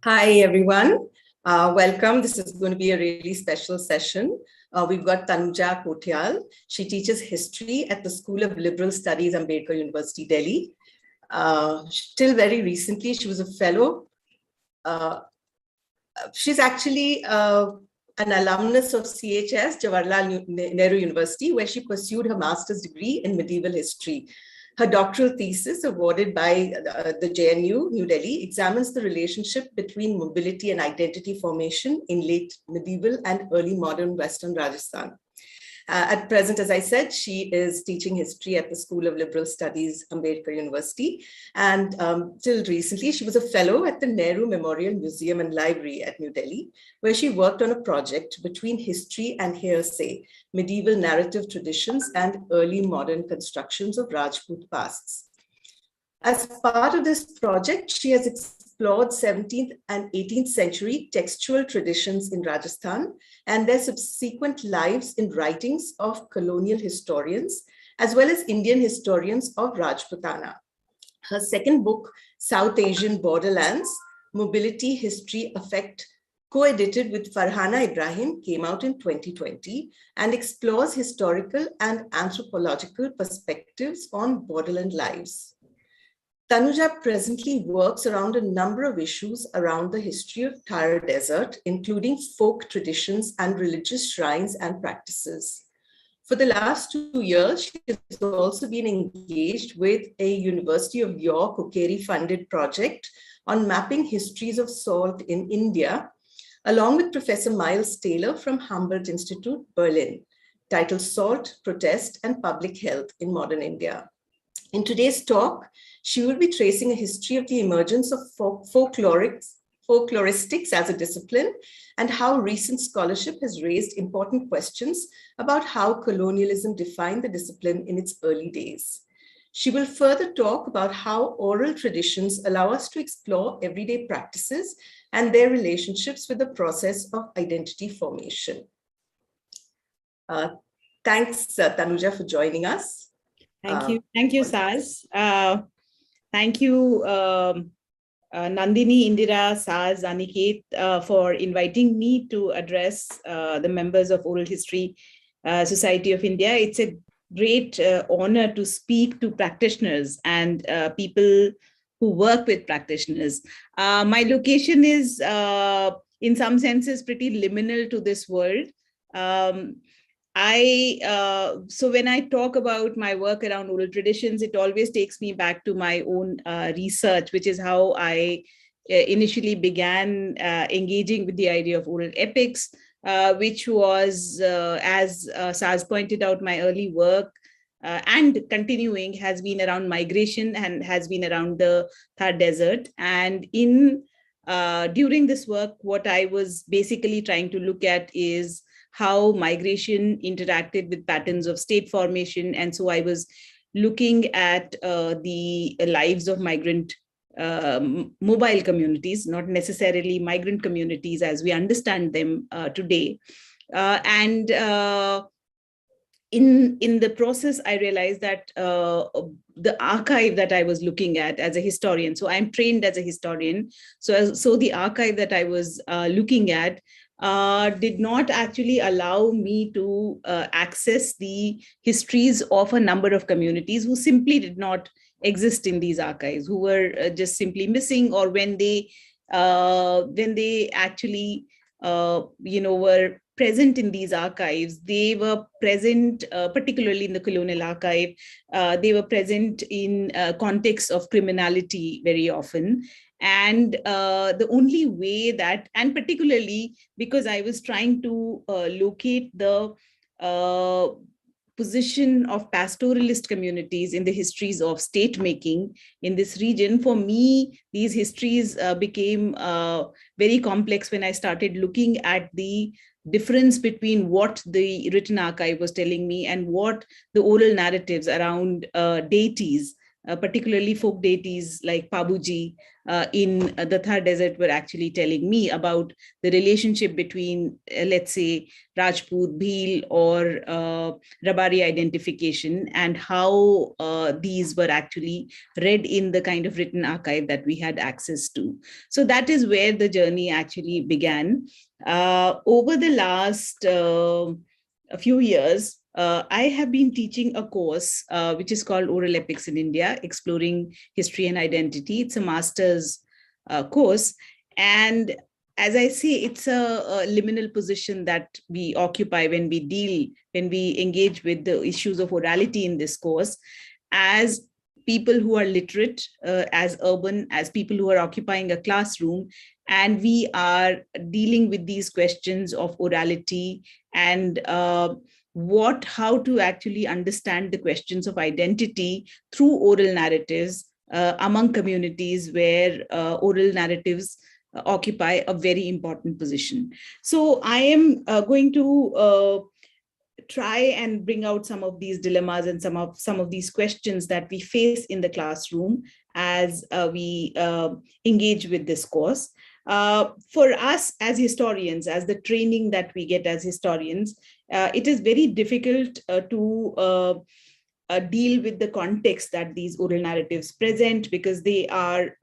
Hi, everyone. Welcome. This is going to be a really special session. We've got Tanuja Kotyal. She teaches history at the School of Liberal Studies, Ambedkar University, Delhi. Till very recently, she was a fellow. She's actually an alumnus of CHS, Jawaharlal Nehru University, where she pursued her master's degree in medieval history. Her doctoral thesis, awarded by the JNU, New Delhi, examines the relationship between mobility and identity formation in late medieval and early modern Western Rajasthan. At present, as I said, she is teaching history at the School of Liberal Studies, Ambedkar University. And till recently, she was a fellow at the Nehru Memorial Museum and Library at New Delhi, where she worked on a project between history and hearsay, medieval narrative traditions and early modern constructions of Rajput pasts. As part of this project, she has explored 17th and 18th century textual traditions in Rajasthan and their subsequent lives in writings of colonial historians, as well as Indian historians of Rajputana. Her second book, South Asian Borderlands, Mobility, History, Affect, co-edited with Farhana Ibrahim, came out in 2020 and explores historical and anthropological perspectives on borderland lives. Tanuja presently works around a number of issues around the history of Thar Desert, including folk traditions and religious shrines and practices. For the last 2 years, she has also been engaged with a University of York Ukeri-funded project on mapping histories of salt in India, along with Professor Miles Taylor from Humboldt Institute, Berlin, titled Salt, Protest, and Public Health in Modern India. In today's talk, she will be tracing a history of the emergence of folkloristics as a discipline and how recent scholarship has raised important questions about how colonialism defined the discipline in its early days. She will further talk about how oral traditions allow us to explore everyday practices and their relationships with the process of identity formation. Thanks, Tanuja, for joining us. Thank you. Thank you, Saz. Thank you, Nandini, Indira, Saz, Aniket, for inviting me to address the members of Oral History Society of India. It's a great honor to speak to practitioners and people who work with practitioners. My location is, in some senses, pretty liminal to this world. So when I talk about my work around oral traditions, it always takes me back to my own research, which is how I initially began engaging with the idea of oral epics, which was, as Saz pointed out, my early work and continuing has been around migration and has been around the Thar Desert. And during this work, what I was basically trying to look at is how migration interacted with patterns of state formation. And so I was looking at the lives of migrant mobile communities, not necessarily migrant communities as we understand them today. In the process, I realized that the archive that I was looking at as a historian, so I'm trained as a historian, so the archive that I was looking at did not actually allow me to access the histories of a number of communities who simply did not exist in these archives, who were just simply missing, or when they actually were present in these archives, they were present, particularly in the colonial archive, they were present in context of criminality very often. And the only way that, and particularly because I was trying to locate the position of pastoralist communities in the histories of state making in this region, for me, these histories became very complex when I started looking at the difference between what the written archive was telling me and what the oral narratives around deities particularly folk deities like Pabuji in the Thar Desert were actually telling me about the relationship between, let's say, Rajput, Bhil, or Rabari identification, and how these were actually read in the kind of written archive that we had access to. So that is where the journey actually began. Over the last a few years, I have been teaching a course which is called Oral Epics in India, Exploring History and Identity. It's a master's course. And as I say, it's a liminal position that we occupy when we engage with the issues of orality in this course, as people who are literate, as urban, as people who are occupying a classroom, and we are dealing with these questions of orality and how to actually understand the questions of identity through oral narratives among communities where oral narratives occupy a very important position. So I am going to try and bring out some of these dilemmas and some of these questions that we face in the classroom as we engage with this course. For us as historians, as the training that we get as historians, it is very difficult to deal with the context that these oral narratives present, because they are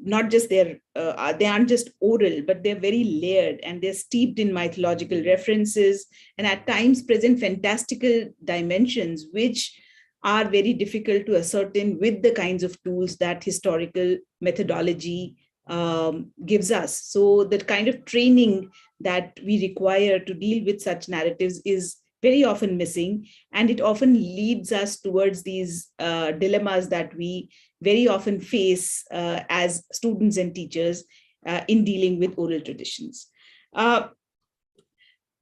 not just they aren't just oral, but they're very layered, and they're steeped in mythological references, and at times present fantastical dimensions which are very difficult to ascertain with the kinds of tools that historical methodology gives us. So the kind of training that we require to deal with such narratives is very often missing, and it often leads us towards these dilemmas that we very often face as students and teachers in dealing with oral traditions.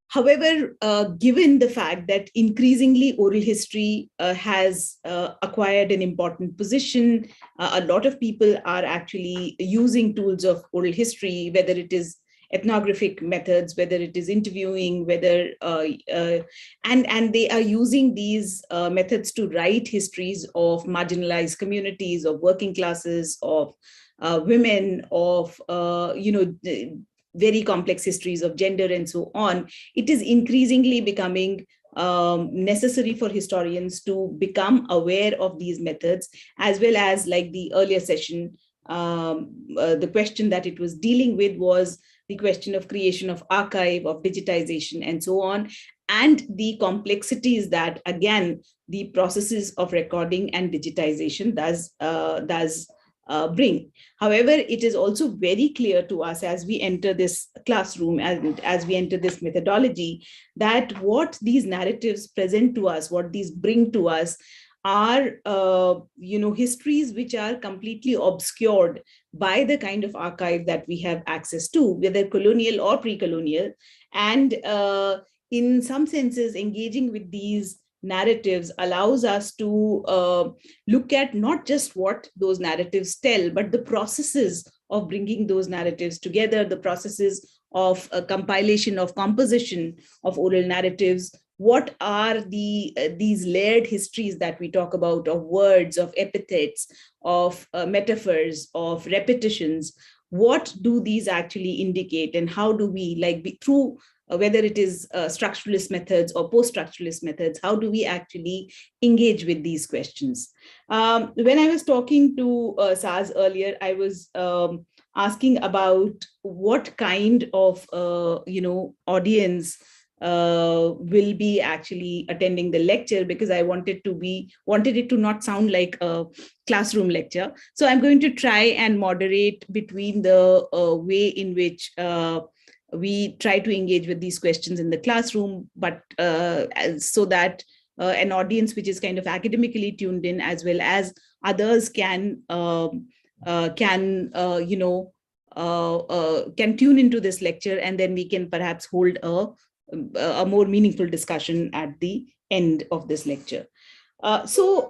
However, given the fact that increasingly oral history has acquired an important position, a lot of people are actually using tools of oral history, whether it is ethnographic methods, whether it is interviewing, whether and they are using these methods to write histories of marginalized communities, of working classes, of women, of very complex histories of gender and so on. It is increasingly becoming necessary for historians to become aware of these methods, as well as, like the earlier session, the question that it was dealing with was the question of creation of archive, of digitization, and so on, and the complexities that, again, the processes of recording and digitization does bring. However, it is also very clear to us as we enter this classroom, as we enter this methodology, that what these narratives present to us, what these bring to us, are histories which are completely obscured by the kind of archive that we have access to, whether colonial or pre-colonial. And in some senses, engaging with these narratives allows us to look at not just what those narratives tell, but the processes of bringing those narratives together, the processes of compilation, of composition of oral narratives. What are these layered histories that we talk about, of words, of epithets, of metaphors, of repetitions? What do these actually indicate, and how do we, through whether it is structuralist methods or post-structuralist methods, how do we actually engage with these questions? When I was talking to Saz earlier, I was asking about what kind of audience will be actually attending the lecture, because I wanted it to not sound like a classroom lecture. So I'm going to try and moderate between the way in which we try to engage with these questions in the classroom, but so that an audience which is kind of academically tuned in, as well as others, can tune into this lecture, and then we can perhaps hold a more meaningful discussion at the end of this lecture. So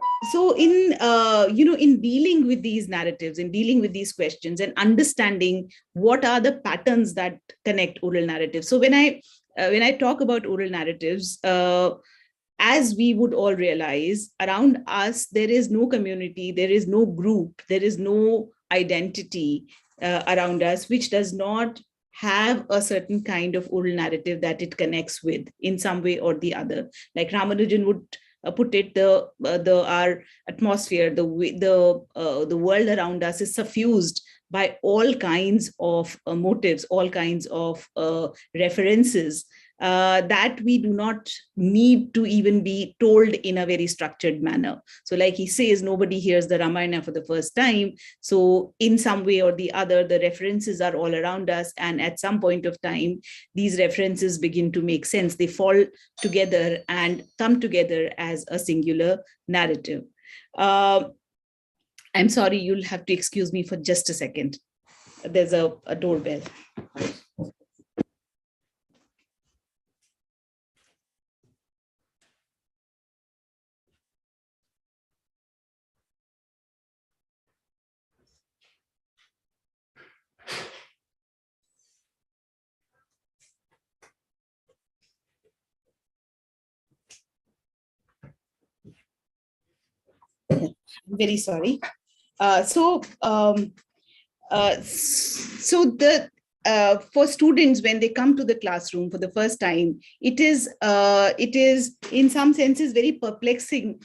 in dealing with these narratives, in dealing with these questions, and understanding what are the patterns that connect oral narratives. So when I talk about oral narratives, as we would all realize, around us, there is no community, there is no group, there is no identity around us, which does not have a certain kind of oral narrative that it connects with in some way or the other. Like Ramanujan would put it, our atmosphere, the world around us is suffused by all kinds of motives, all kinds of references that we do not need to even be told in a very structured manner. So like he says, nobody hears the Ramayana for the first time. So in some way or the other, the references are all around us. And at some point of time, these references begin to make sense. They fall together and come together as a singular narrative. I'm sorry, you'll have to excuse me for just a second. There's a doorbell. I'm very sorry. So for students, when they come to the classroom for the first time, it is in some senses very perplexing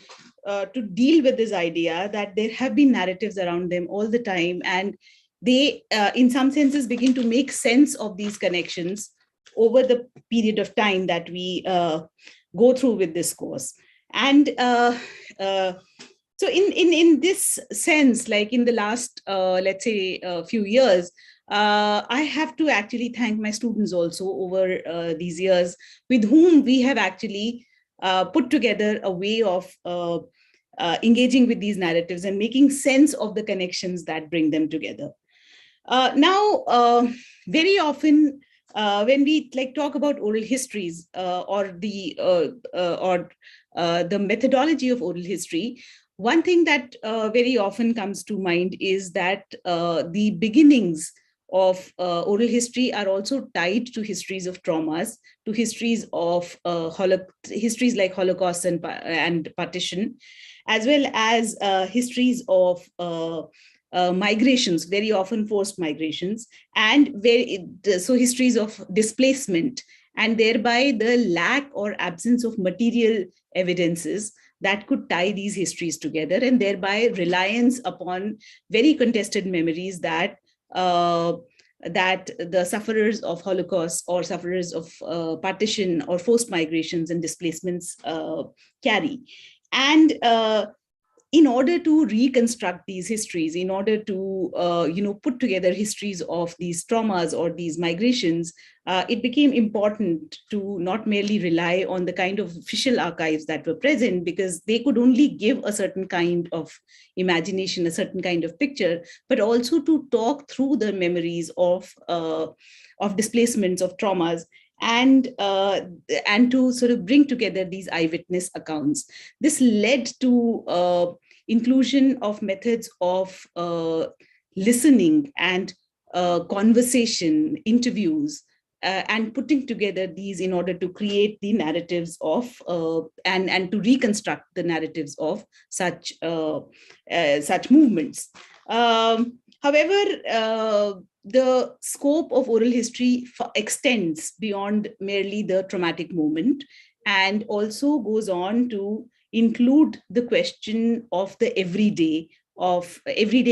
to deal with this idea that there have been narratives around them all the time, and they in some senses begin to make sense of these connections over the period of time that we go through with this course. And so in this sense, like in the last, let's say, few years, I have to actually thank my students also over these years, with whom we have actually put together a way of engaging with these narratives and making sense of the connections that bring them together. Now, very often, when we talk about oral histories or the methodology of oral history, one thing that very often comes to mind is that the beginnings of oral history are also tied to histories of traumas, to histories of histories like Holocaust and partition, as well as histories of migrations, very often forced migrations, and so histories of displacement, and thereby the lack or absence of material evidences that could tie these histories together, and thereby reliance upon very contested memories that the sufferers of Holocaust or sufferers of partition or forced migrations and displacements carry. And in order to reconstruct these histories, in order to put together histories of these traumas or these migrations, it became important to not merely rely on the kind of official archives that were present, because they could only give a certain kind of imagination, a certain kind of picture, but also to talk through the memories of displacements, of traumas, and to sort of bring together these eyewitness accounts. This led to inclusion of methods of listening and conversation, interviews, and putting together these in order to create the narratives of and to reconstruct the narratives of such movements. However, the scope of oral history extends beyond merely the traumatic moment, and also goes on to include the question of the everyday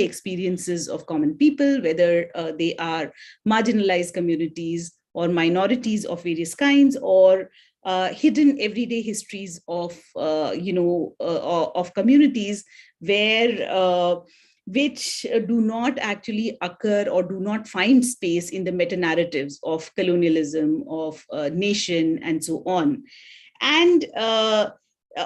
experiences of common people, whether they are marginalized communities or minorities of various kinds, or hidden everyday histories of communities where which do not actually occur or do not find space in the meta-narratives of colonialism, of nation, and so on. And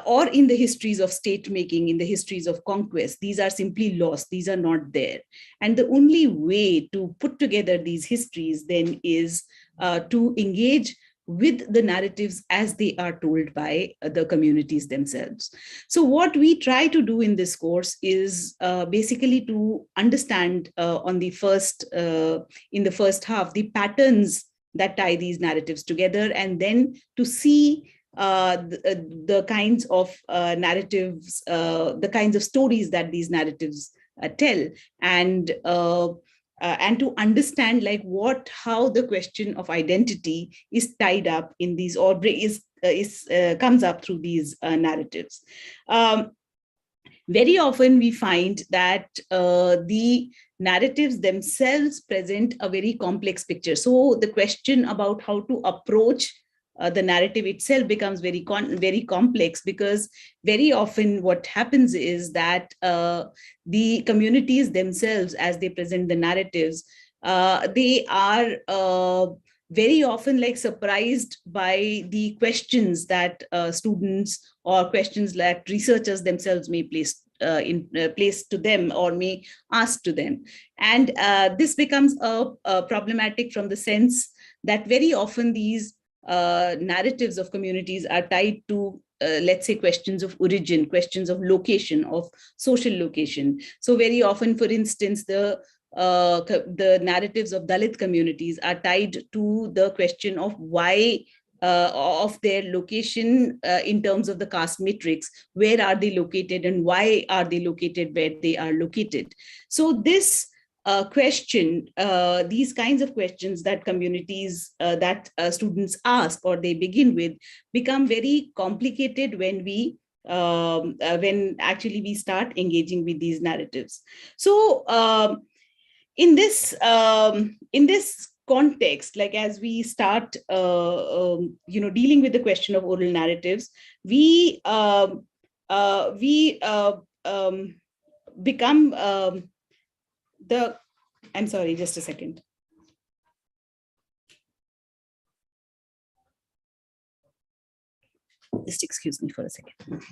or in the histories of state making, in the histories of conquest, these are simply lost, these are not there. And the only way to put together these histories then is to engage with the narratives as they are told by the communities themselves. So what we try to do in this course is basically to understand in the first half, the patterns that tie these narratives together, and then to see the kinds of narratives, the kinds of stories that these narratives tell, and to understand like how the question of identity is tied up in these, or comes up through these narratives. Very often we find that the narratives themselves present a very complex picture. So the question about how to approach the narrative itself becomes very complex, because very often what happens is that the communities themselves, as they present the narratives, they are very often like surprised by the questions that students, or questions that researchers themselves may place to them, or may ask to them. And this becomes a problematic from the sense that very often these narratives of communities are tied to let's say questions of origin, questions of location, of social location. So very often, for instance, the narratives of Dalit communities are tied to the question of why, of their location in terms of the caste matrix. Where are they located, and why are they located where they are located? So this question, these kinds of questions that communities, that students ask, or they begin with, become very complicated when actually we start engaging with these narratives. So in this context, like as we start dealing with the question of oral narratives, we become I'm sorry, just a second. Just excuse me for a second.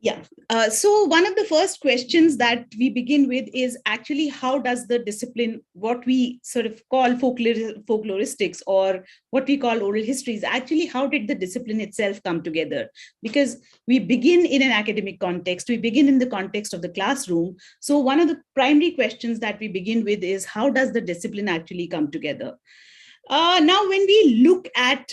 Yeah. So one of the first questions that we begin with is actually, how does the discipline, what we sort of call folkloristics, or what we call oral histories, actually, how did the discipline itself come together? Because we begin in an academic context, we begin in the context of the classroom. So one of the primary questions that we begin with is, how does the discipline actually come together? Now, when we look at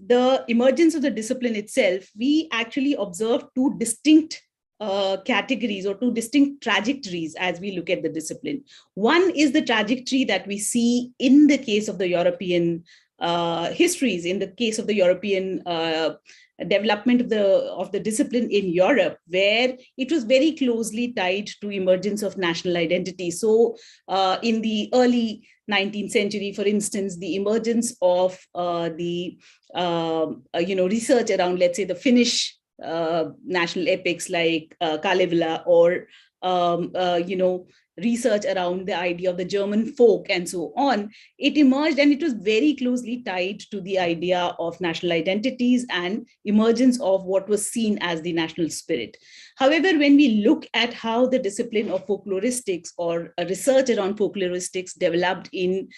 the emergence of the discipline itself, we actually observe two distinct categories, or two distinct trajectories as we look at the discipline. One is the trajectory that we see in the case of the European histories, in the case of the European development of the discipline in Europe, where it was very closely tied to emergence of national identity. So in the early 19th century, for instance, the emergence of the research around, let's say, the Finnish national epics like Kalevala, or research around the idea of the German folk and so on, it emerged, and it was very closely tied to the idea of national identities and emergence of what was seen as the national spirit. However, when we look at how the discipline of folkloristics, or a research around folkloristics, developed in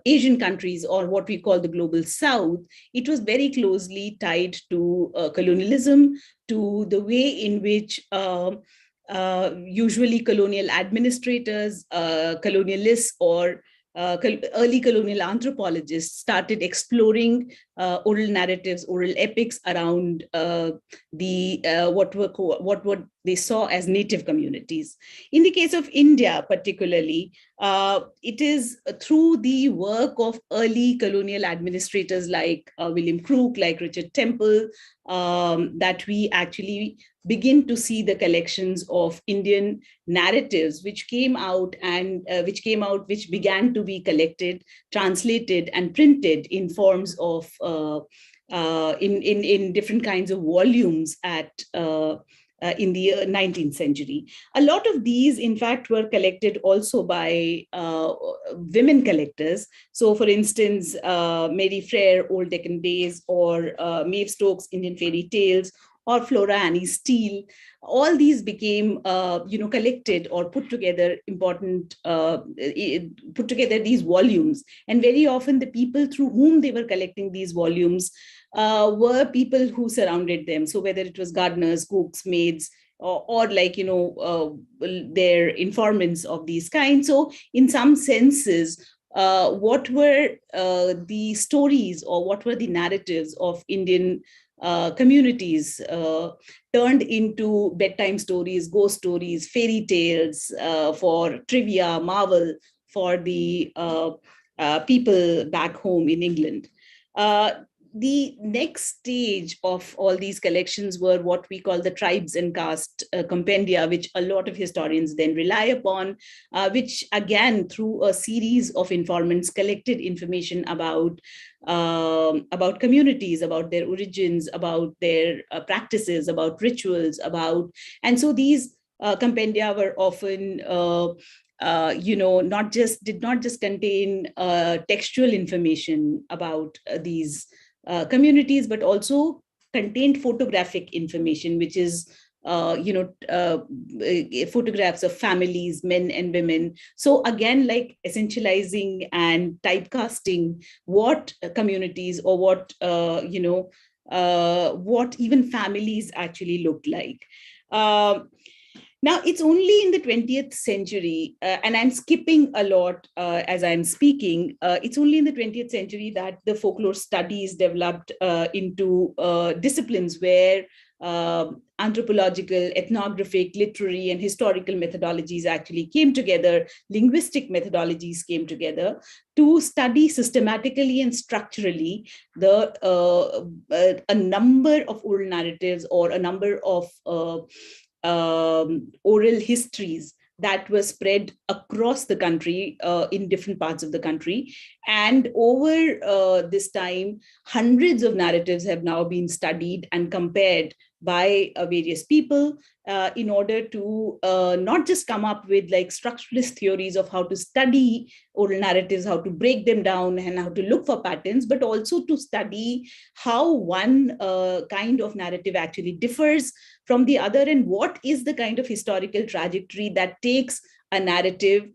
Asian countries, or what we call the global South, it was very closely tied to colonialism, to the way in which usually colonial administrators, colonialists, or early colonial anthropologists started exploring oral narratives, oral epics around what they saw as native communities. In the case of India, particularly, it is through the work of early colonial administrators like William Crook, like Richard Temple, that we actually begin to see the collections of Indian narratives which came out, which began to be collected, translated, and printed in forms of in different kinds of volumes in the 19th century. A lot of these, in fact, were collected also by women collectors. So, for instance, Mary Frere, Old Deccan Days, or Maeve Stokes' Indian Fairy Tales, or Flora Annie Steele. All these became, collected or put together put together these volumes. And very often the people through whom they were collecting these volumes were people who surrounded them. So whether it was gardeners, cooks, maids, or their informants of these kinds. So in some senses, what were the stories or what were the narratives of Indian communities turned into bedtime stories, ghost stories, fairy tales, for trivia, marvel for the people back home in England. The next stage of all these collections were what we call the tribes and caste compendia, which a lot of historians then rely upon, which again, through a series of informants, collected information about communities, about their origins, about their practices, about rituals, and so these compendia were often did not just contain textual information about these communities, but also contained photographic information, which is photographs of families, men and women. So again, like essentializing and typecasting what communities or what even families actually looked like. Now, it's only in the 20th century, and I'm skipping a lot as I'm speaking, it's only in the 20th century that the folklore studies developed into disciplines where anthropological, ethnographic, literary, and historical methodologies actually came together, linguistic methodologies came together to study systematically and structurally a number of oral narratives or a number of oral histories that were spread across the country in different parts of the country. And over this time, hundreds of narratives have now been studied and compared by various people in order to not just come up with like structuralist theories of how to study oral narratives, how to break them down and how to look for patterns, but also to study how one kind of narrative actually differs from the other, and what is the kind of historical trajectory that takes a narrative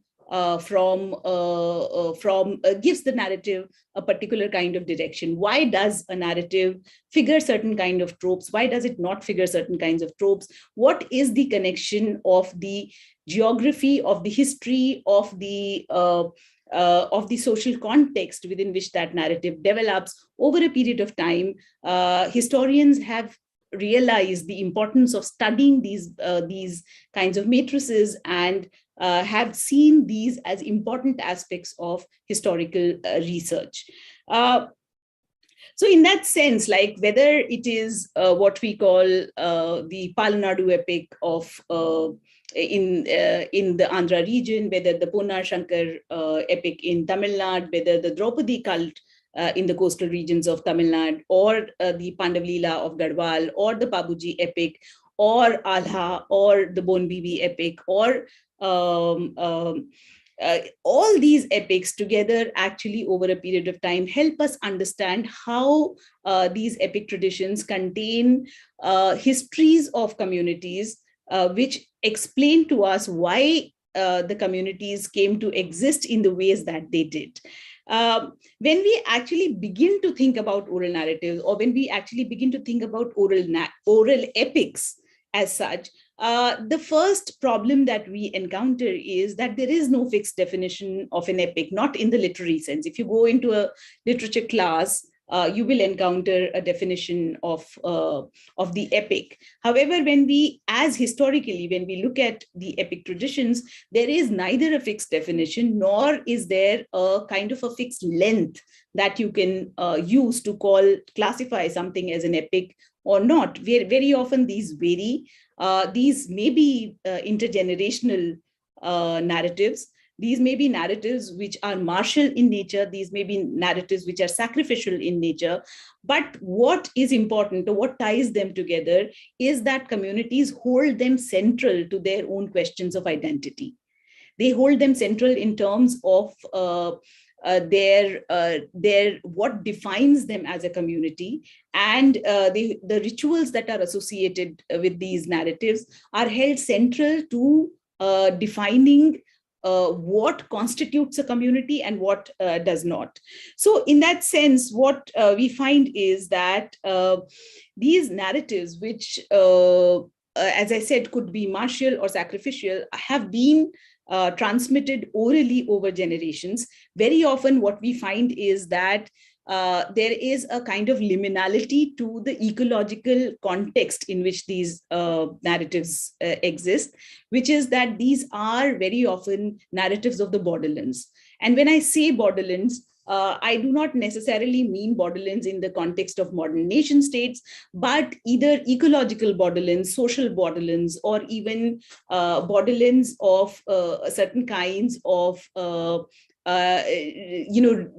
gives the narrative a particular kind of direction. Why does a narrative figure certain kind of tropes? Why does it not figure certain kinds of tropes? What is the connection of the geography, of the history, of the social context within which that narrative develops over a period of time? Historians have realized the importance of studying these kinds of matrices and have seen these as important aspects of historical research. So in that sense, like whether it is what we call the Palanadu epic of in the Andhra region, whether the Ponar Shankar epic in Tamil Nadu, whether the Draupadi cult in the coastal regions of Tamil Nadu, or the Pandavlila of Garhwal, or the Pabuji epic, or Alha, or the Bon Bibi epic, or all these epics together actually over a period of time help us understand how these epic traditions contain histories of communities which explain to us why the communities came to exist in the ways that they did. When we actually begin to think about oral narratives, or when we actually begin to think about oral epics as such, the first problem that we encounter is that there is no fixed definition of an epic, not in the literary sense. If you go into a literature class, you will encounter a definition of the epic. However, when we look at the epic traditions, there is neither a fixed definition, nor is there a kind of a fixed length that you can use to classify something as an epic or not. Very often these vary. These may be intergenerational narratives. These may be narratives which are martial in nature. These may be narratives which are sacrificial in nature. But what is important, or what ties them together, is that communities hold them central to their own questions of identity. They hold them central in terms of what defines them as a community, and the rituals that are associated with these narratives are held central to defining what constitutes a community and what does not. So in that sense, what we find is that these narratives, which as I said, could be martial or sacrificial, have been transmitted orally over generations. Very often what we find is that there is a kind of liminality to the ecological context in which these narratives exist, which is that these are very often narratives of the borderlands. And when I say borderlands, I do not necessarily mean borderlands in the context of modern nation states, but either ecological borderlands, social borderlands, or even borderlands of certain kinds of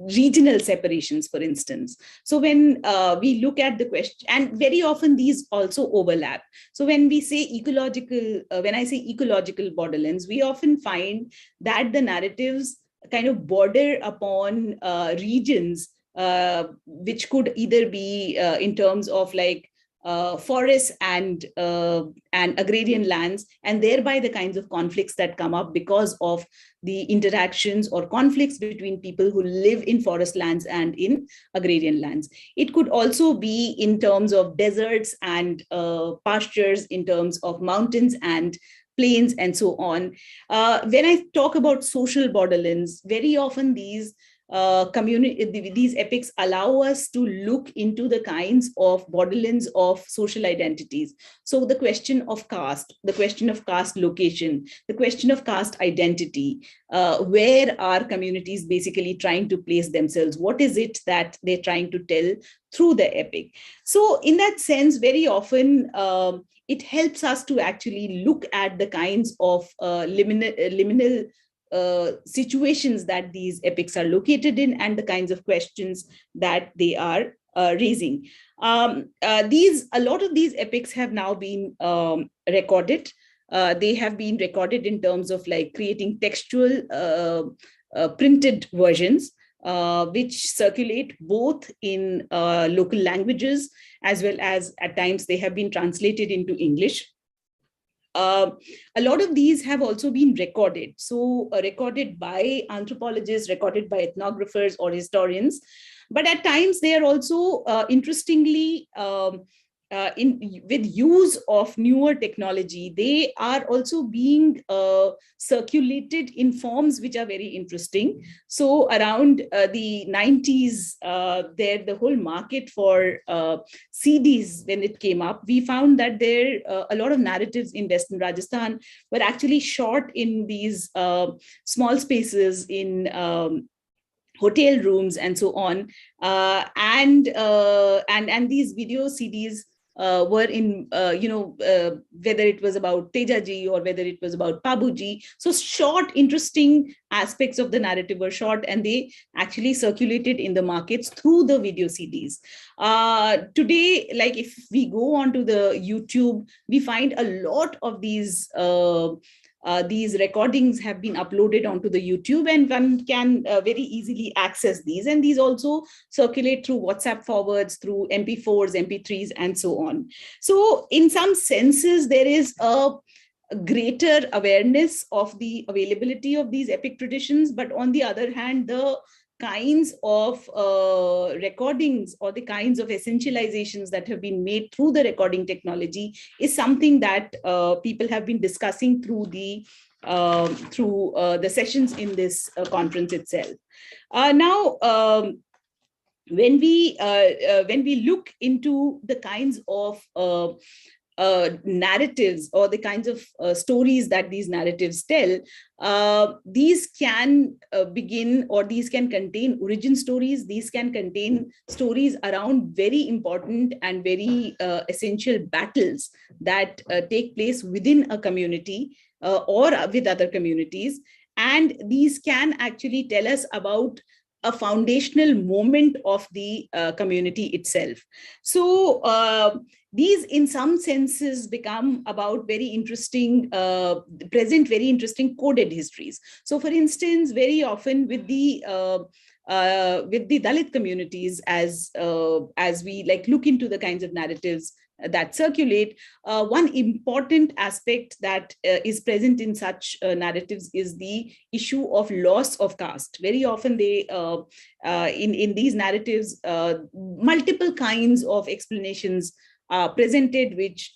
regional separations, for instance. So when we look at the question, and very often these also overlap. So when we say when I say ecological borderlands, we often find that the narratives kind of border upon regions which could either be in terms of like forests and agrarian lands, and thereby the kinds of conflicts that come up because of the interactions or conflicts between people who live in forest lands and in agrarian lands. It could also be in terms of deserts and pastures, in terms of mountains and plains, and so on. When I talk about social borderlands, very often these these epics allow us to look into the kinds of borderlands of social identities. So the question of caste, the question of caste location, the question of caste identity, where are communities basically trying to place themselves? What is it that they're trying to tell through the epic? So in that sense, very often it helps us to actually look at the kinds of liminal situations that these epics are located in, and the kinds of questions that they are raising. A lot of these epics have now been recorded. They have been recorded in terms of like creating textual printed versions, which circulate both in local languages, as well as at times they have been translated into English. A lot of these have also been recorded. So recorded by anthropologists, recorded by ethnographers or historians. But at times they are also interestingly, with use of newer technology, they are also being circulated in forms which are very interesting. So around the 90s, the whole market for CDs, when it came up, we found that a lot of narratives in Western Rajasthan were actually shot in these small spaces in hotel rooms and so on, and these video CDs were in, whether it was about Tejaji or whether it was about Pabuji. So short, interesting aspects of the narrative were shot, and they actually circulated in the markets through the video CDs. Today, like if we go onto the YouTube, we find a lot of these recordings have been uploaded onto the YouTube, and one can very easily access these. And these also circulate through WhatsApp forwards, through MP4s, MP3s, and so on. So in some senses, there is a greater awareness of the availability of these epic traditions. But on the other hand, the kinds of recordings or the kinds of essentializations that have been made through the recording technology is something that people have been discussing through the sessions in this conference itself. Now, when we look into the kinds of narratives or the kinds of stories that these narratives tell, these can begin, or these can contain origin stories. These can contain stories around very important and very essential battles that take place within a community or with other communities. And these can actually tell us about a foundational moment of the community itself. So these, in some senses, become about very interesting, present very interesting coded histories. So, for instance, very often with the Dalit communities, as we like look into the kinds of narratives that circulate, one important aspect that is present in such narratives is the issue of loss of caste. Very often they, in these narratives, multiple kinds of explanations presented, which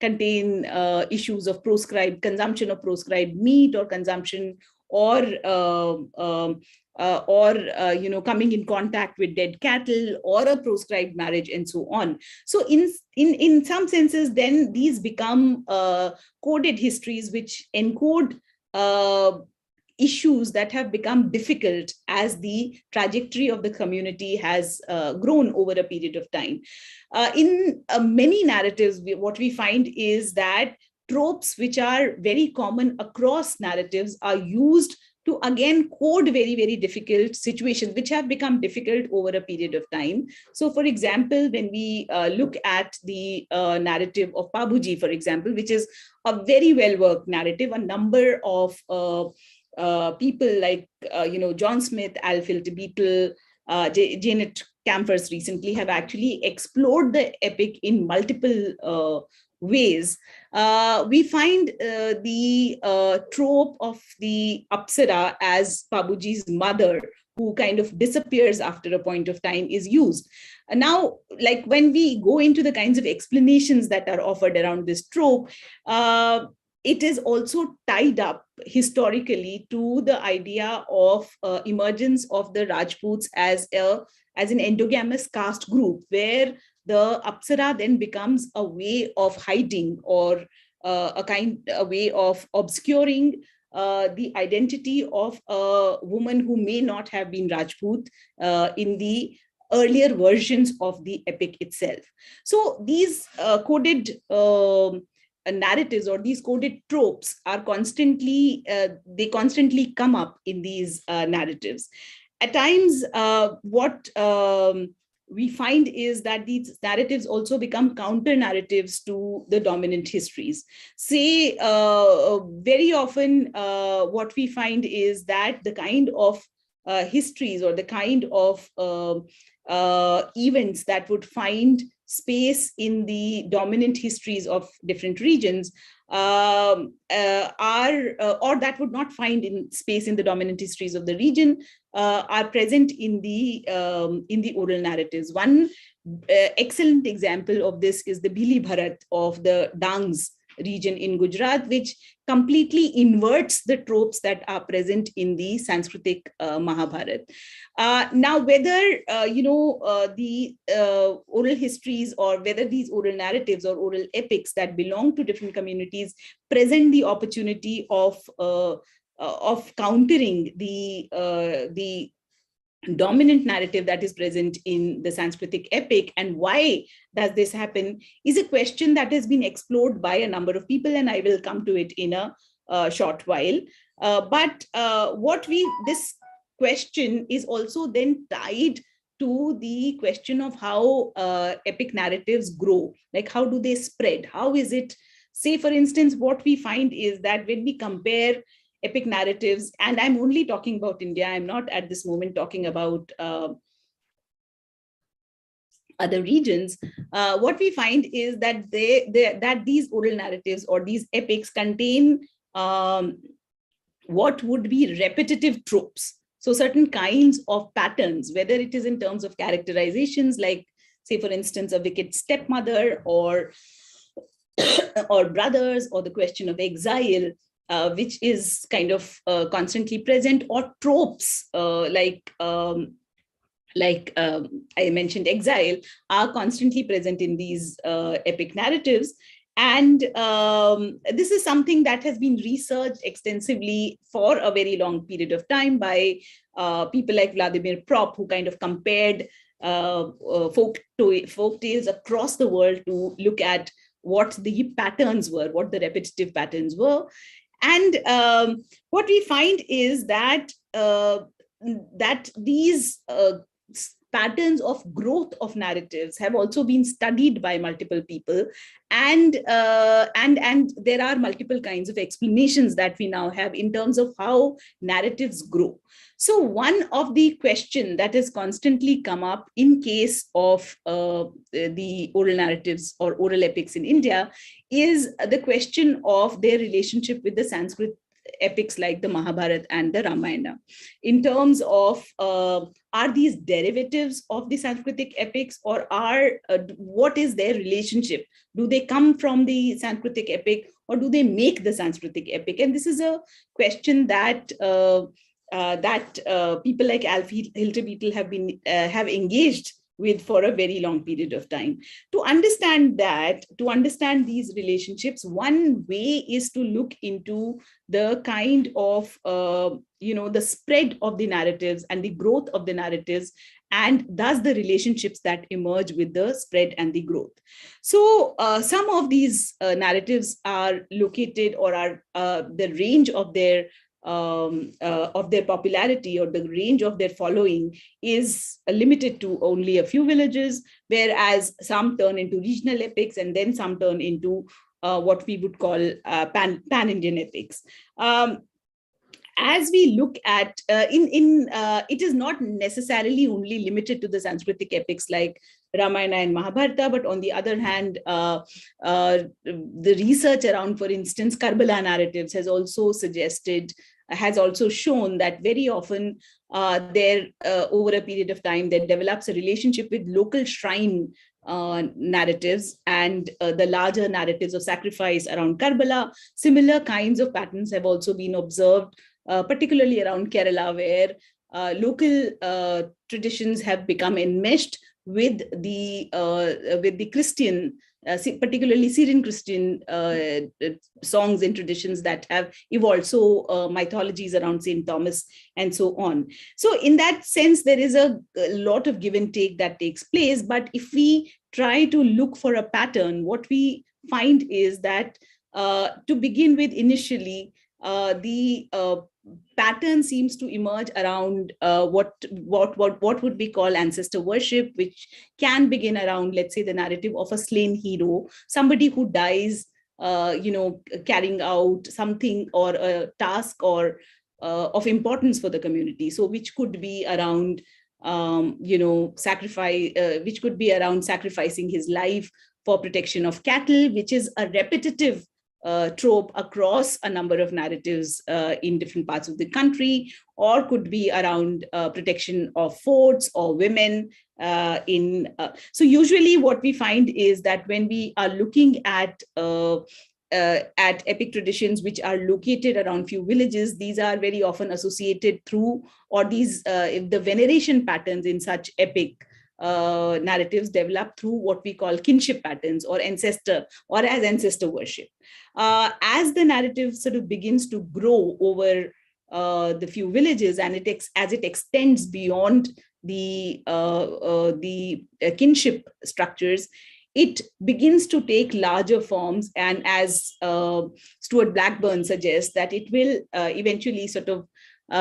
contain issues of proscribed consumption of proscribed meat, or consumption, or coming in contact with dead cattle, or a proscribed marriage, and so on. So in some senses, then these become coded histories which encode issues that have become difficult as the trajectory of the community has grown over a period of time. In many narratives, what we find is that tropes which are very common across narratives are used to again code very, very difficult situations which have become difficult over a period of time. So, for example, when we look at the narrative of Babuji, for example, which is a very well-worked narrative, a number of people like, John Smith, Alfred Beetle, Janet Campers recently have actually explored the epic in multiple ways. We find the trope of the Apsara as Babuji's mother, who kind of disappears after a point of time, is used. Now, like when we go into the kinds of explanations that are offered around this trope, it is also tied up historically to the idea of emergence of the Rajputs as an endogamous caste group, where the Apsara then becomes a way of hiding, or a way of obscuring the identity of a woman who may not have been Rajput in the earlier versions of the epic itself. So these coded narratives, or these coded tropes, are constantly come up in these narratives. At times, what we find is that these narratives also become counter narratives to the dominant histories. Say, very often what we find is that the kind of histories, or the kind of events that would find space in the dominant histories of different regions or that would not find in space in the dominant histories of the region are present in the oral narratives. One excellent example of this is the Bhili Bharat of the Dangs region in Gujarat, which completely inverts the tropes that are present in the Sanskritic Mahabharat. Now, whether the oral histories, or whether these oral narratives or oral epics that belong to different communities present the opportunity of countering the dominant narrative that is present in the Sanskritic epic, and why does this happen, is a question that has been explored by a number of people, and I will come to it in a short while. But this question is also then tied to the question of how epic narratives grow, like how do they spread? How is it, say, for instance, what we find is that when we compare epic narratives, and I'm only talking about India, I'm not at this moment talking about other regions, what we find is that that these oral narratives or these epics contain what would be repetitive tropes. So certain kinds of patterns, whether it is in terms of characterizations, like, say, for instance, a wicked stepmother, or brothers, or the question of exile, which is kind of constantly present, or tropes like I mentioned, exile, are constantly present in these epic narratives. And this is something that has been researched extensively for a very long period of time by people like Vladimir Propp, who kind of compared folk tales across the world to look at what the patterns were, what the repetitive patterns were. And what we find is that these patterns of growth of narratives have also been studied by multiple people, and there are multiple kinds of explanations that we now have in terms of how narratives grow. So one of the question that has constantly come up in case of the oral narratives or oral epics in India is the question of their relationship with the Sanskrit epics like the Mahabharata and the Ramayana, in terms of are these derivatives of the Sanskritic epics, or what is their relationship? Do they come from the Sanskritic epic, or do they make the Sanskritic epic? And this is a question that people like Alf Hilterbeetle have engaged with for a very long period of time. To understand these relationships, one way is to look into the kind of, the spread of the narratives and the growth of the narratives, and thus the relationships that emerge with the spread and the growth. So some of these narratives are located, or are the range of their popularity, or the range of their following is limited to only a few villages, whereas some turn into regional epics, and then some turn into what we would call pan-Indian epics. As we look at, it is not necessarily only limited to the Sanskritic epics like Ramayana and Mahabharata, but on the other hand, the research around, for instance, Karbala narratives has also shown that very often over a period of time, there develops a relationship with local shrine narratives and the larger narratives of sacrifice around Karbala. Similar kinds of patterns have also been observed, particularly around Kerala, where local traditions have become enmeshed with the Christian, particularly Syrian Christian songs and traditions that have evolved. So mythologies around Saint Thomas and so on. So in that sense, there is a lot of give and take that takes place. But if we try to look for a pattern, what we find is that to begin with, initially, the pattern seems to emerge around what would be called ancestor worship, which can begin around, let's say, the narrative of a slain hero, somebody who dies, carrying out something or a task or of importance for the community. So, which could be around, sacrifice, which could be around sacrificing his life for protection of cattle, which is a repetitive trope across a number of narratives in different parts of the country, or could be around protection of forts or women. So usually what we find is that when we are looking at epic traditions which are located around few villages, these are very often associated through, or these the veneration patterns in such epic narratives develop through what we call kinship patterns, or ancestor worship. As the narrative sort of begins to grow over the few villages, and as it extends beyond the kinship structures, it begins to take larger forms. And as Stuart Blackburn suggests, that it will eventually sort of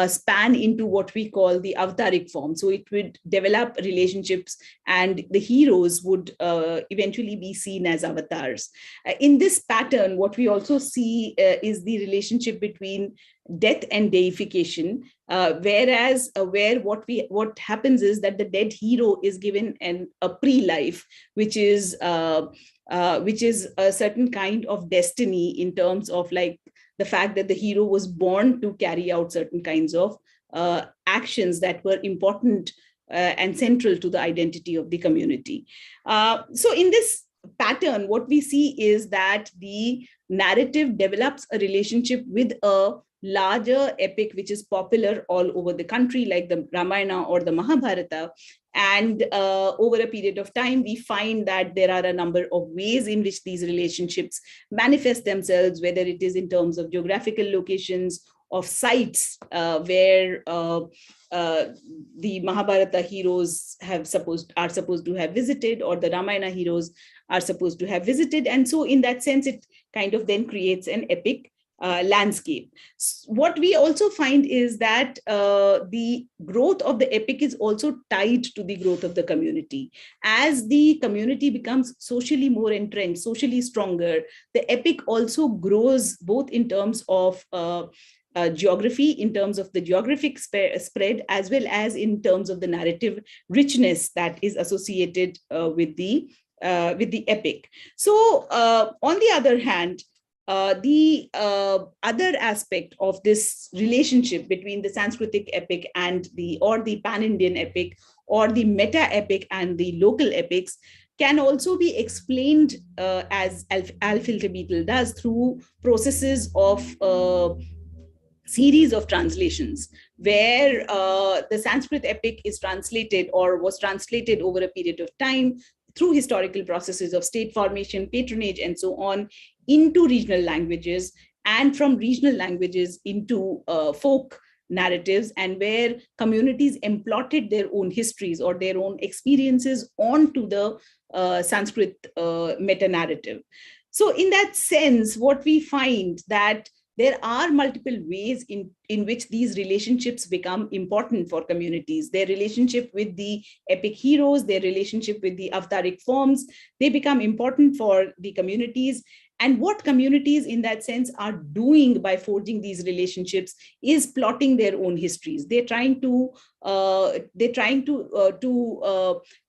span into what we call the avataric form. So it would develop relationships, and the heroes would eventually be seen as avatars. In this pattern, what we also see is the relationship between death and deification, whereas what happens is that the dead hero is given a pre-life, which is a certain kind of destiny, in terms of like the fact that the hero was born to carry out certain kinds of actions that were important and central to the identity of the community. So in this pattern, what we see is that the narrative develops a relationship with a larger epic which is popular all over the country, like the Ramayana or the Mahabharata. And over a period of time, we find that there are a number of ways in which these relationships manifest themselves, whether it is in terms of geographical locations, of sites where the Mahabharata heroes are supposed to have visited, or the Ramayana heroes are supposed to have visited. And so in that sense, it kind of then creates an epic landscape. What we also find is that the growth of the epic is also tied to the growth of the community. As the community becomes socially more entrenched, socially stronger, the epic also grows both in terms of geography, in terms of the geographic spread, as well as in terms of the narrative richness that is associated with the epic. So on the other hand, the other aspect of this relationship between the Sanskritic epic and the pan-Indian epic, or the meta epic and the local epics, can also be explained as Al-Filter Beetle does, through processes of series of translations, where the Sanskrit epic is translated or was translated over a period of time through historical processes of state formation, patronage, and so on, into regional languages, and from regional languages into folk narratives, and where communities implotted their own histories or their own experiences onto the Sanskrit meta-narrative. So in that sense, what we find that there are multiple ways in which these relationships become important for communities. Their relationship with the epic heroes, their relationship with the avataric forms, they become important for the communities. And what communities in that sense are doing by forging these relationships is plotting their own histories. They're trying to tell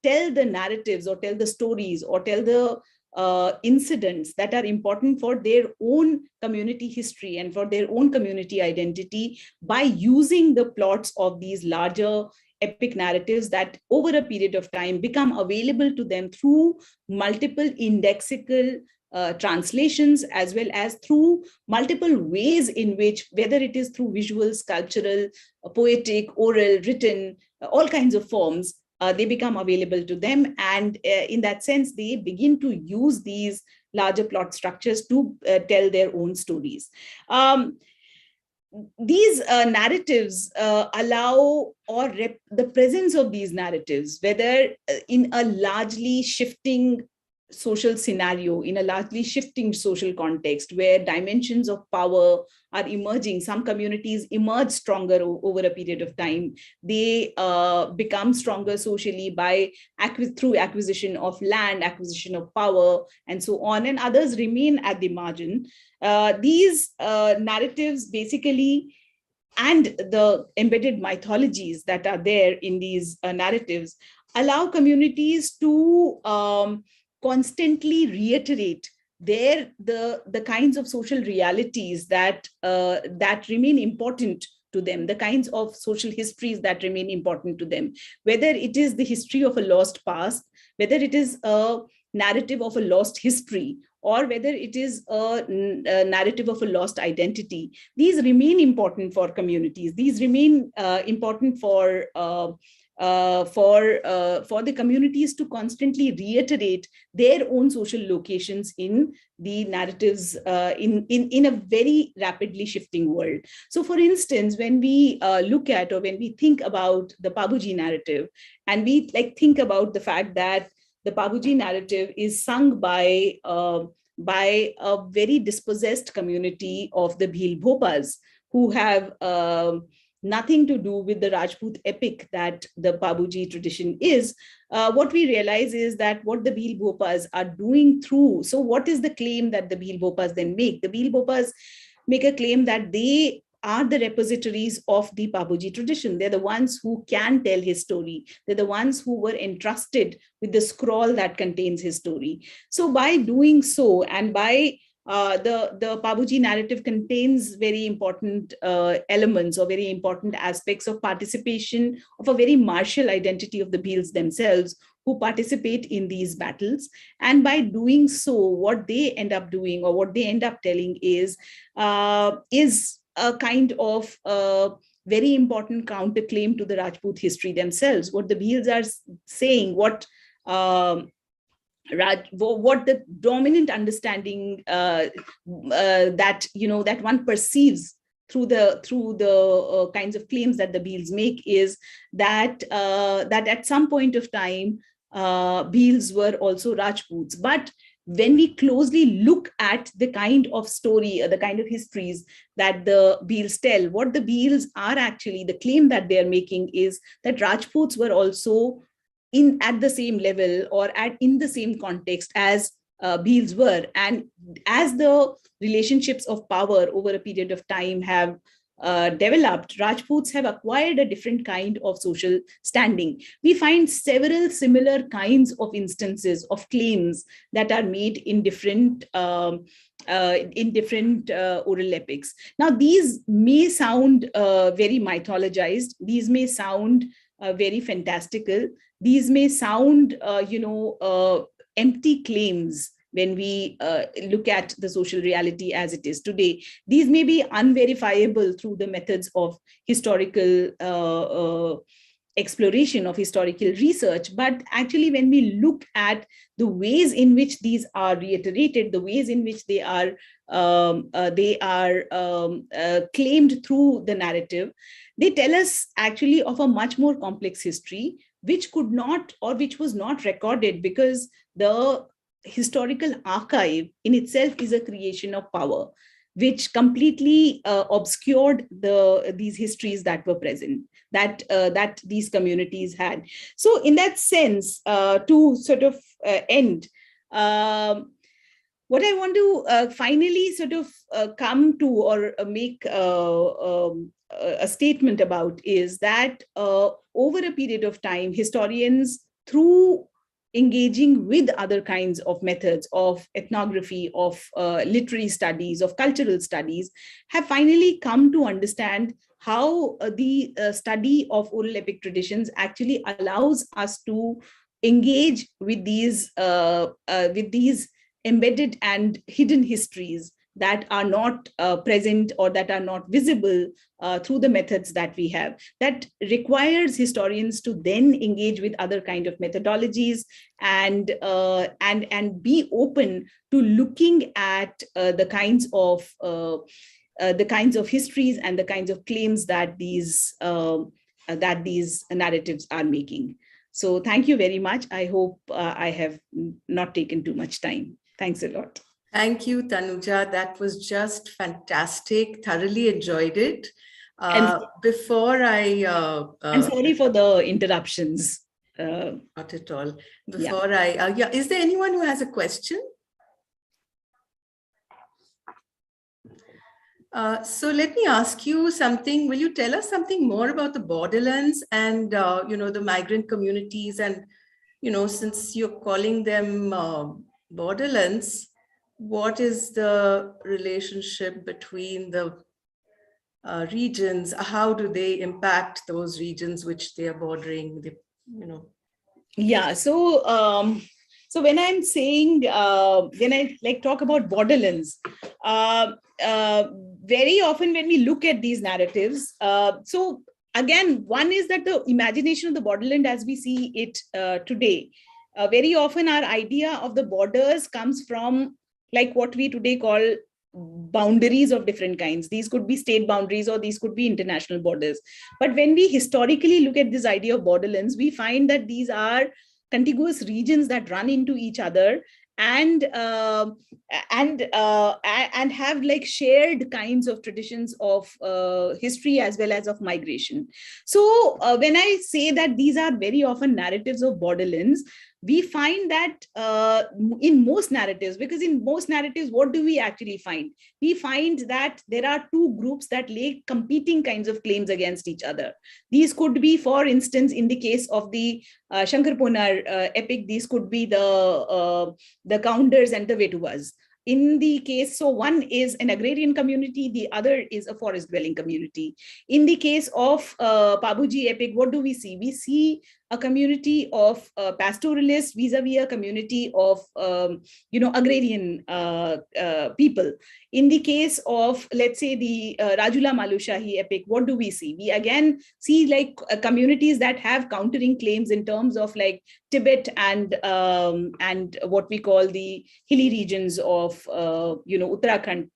the narratives, or tell the stories, or tell the incidents that are important for their own community history and for their own community identity, by using the plots of these larger epic narratives that over a period of time become available to them through multiple indexical translations, as well as through multiple ways in which, whether it is through visual, sculptural, poetic, oral, written, all kinds of forms, they become available to them. And in that sense, they begin to use these larger plot structures to tell their own stories. These narratives allow, or the presence of these narratives, whether in a largely shifting social scenario, in a largely shifting social context, where dimensions of power are emerging. Some communities emerge stronger over a period of time. They become stronger socially through acquisition of land, acquisition of power, and so on, and others remain at the margin. These narratives basically, and the embedded mythologies that are there in these narratives, allow communities to constantly reiterate the kinds of social realities that remain important to them, the kinds of social histories that remain important to them, whether it is the history of a lost past, whether it is a narrative of a lost history, or whether it is a narrative of a lost identity. These remain important for communities. These remain important for the communities to constantly reiterate their own social locations in the narratives in a very rapidly shifting world. So for instance, when we look at, or when we think about the Babuji narrative, and we think about the fact that the Babuji narrative is sung by a very dispossessed community of the Bhil Bhopas, who have nothing to do with the Rajput epic that the Babuji tradition is, what we realize is that what the Bhil Bhopas are doing through, so what is the claim that the Bhil Bhopas then make? The Bhil Bhopas make a claim that they are the repositories of the Babuji tradition. They're the ones who can tell his story. They're the ones who were entrusted with the scroll that contains his story. So by doing so, and by the Babuji narrative contains very important elements, or very important aspects of participation of a very martial identity of the Bhils themselves, who participate in these battles. And by doing so, what they end up doing, or what they end up telling, is a kind of very important counterclaim to the Rajput history themselves. What the Bhils are saying, what the dominant understanding that that one perceives through the kinds of claims that the Bhils make, is that that at some point of time Bhils were also Rajputs. But when we closely look at the kind of story or the kind of histories that the Bhils tell, what the Bhils are actually, the claim that they're making is that Rajputs were also at the same level or in the same context as Bhils were. And as the relationships of power over a period of time have developed, Rajputs have acquired a different kind of social standing. We find several similar kinds of instances of claims that are made in different oral epics. Now, these may sound very mythologized. These may sound very fantastical. These may sound, empty claims when we look at the social reality as it is today. These may be unverifiable through the methods of historical exploration, of historical research. But actually, when we look at the ways in which these are reiterated, the ways in which they are claimed through the narrative, they tell us actually of a much more complex history, which could not, or which was not recorded, because the historical archive in itself is a creation of power, which completely obscured these histories that were present, that these communities had. So in that sense, to sort of end, what I want to finally sort of come to or make a statement about is that over a period of time, historians, through engaging with other kinds of methods of ethnography, of literary studies, of cultural studies, have finally come to understand how the study of oral epic traditions actually allows us to engage with these embedded and hidden histories that are not present or that are not visible through the methods that we have. That requires historians to then engage with other kind of methodologies and be open to looking at the kinds of histories and the kinds of claims that these narratives are making. So thank you very much. I hope I have not taken too much time. Thanks a lot. Thank you, Tanuja. That was just fantastic. Thoroughly enjoyed it. Before I'm sorry for the interruptions. Not at all. Before is there anyone who has a question? So let me ask you something. Will you tell us something more about the borderlands and, the migrant communities? And, since you're calling them borderlands, what is the relationship between the regions? How do they impact those regions which they are bordering? Yeah. So when I'm saying, when I talk about borderlands, very often when we look at these narratives, so again, one is that the imagination of the borderland as we see it today, very often our idea of the borders comes from what we today call boundaries of different kinds. These could be state boundaries or these could be international borders. But when we historically look at this idea of borderlands, we find that these are contiguous regions that run into each other and have shared kinds of traditions of history as well as of migration. So when I say that these are very often narratives of borderlands, we find that in most narratives, because in most narratives, what do we actually find? We find that there are two groups that lay competing kinds of claims against each other. These could be, for instance, in the case of the Shankarponar epic, these could be the Kaundars and the Vetuvas. In the case, so one is an agrarian community, the other is a forest dwelling community. In the case of Pabuji epic, what do we see? We see a community of pastoralists vis-a-vis a community of agrarian people. In the case of, let's say, the Rajula Malushahi epic, what do we see? We again see communities that have countering claims in terms of Tibet and what we call the hilly regions of Uttarakhand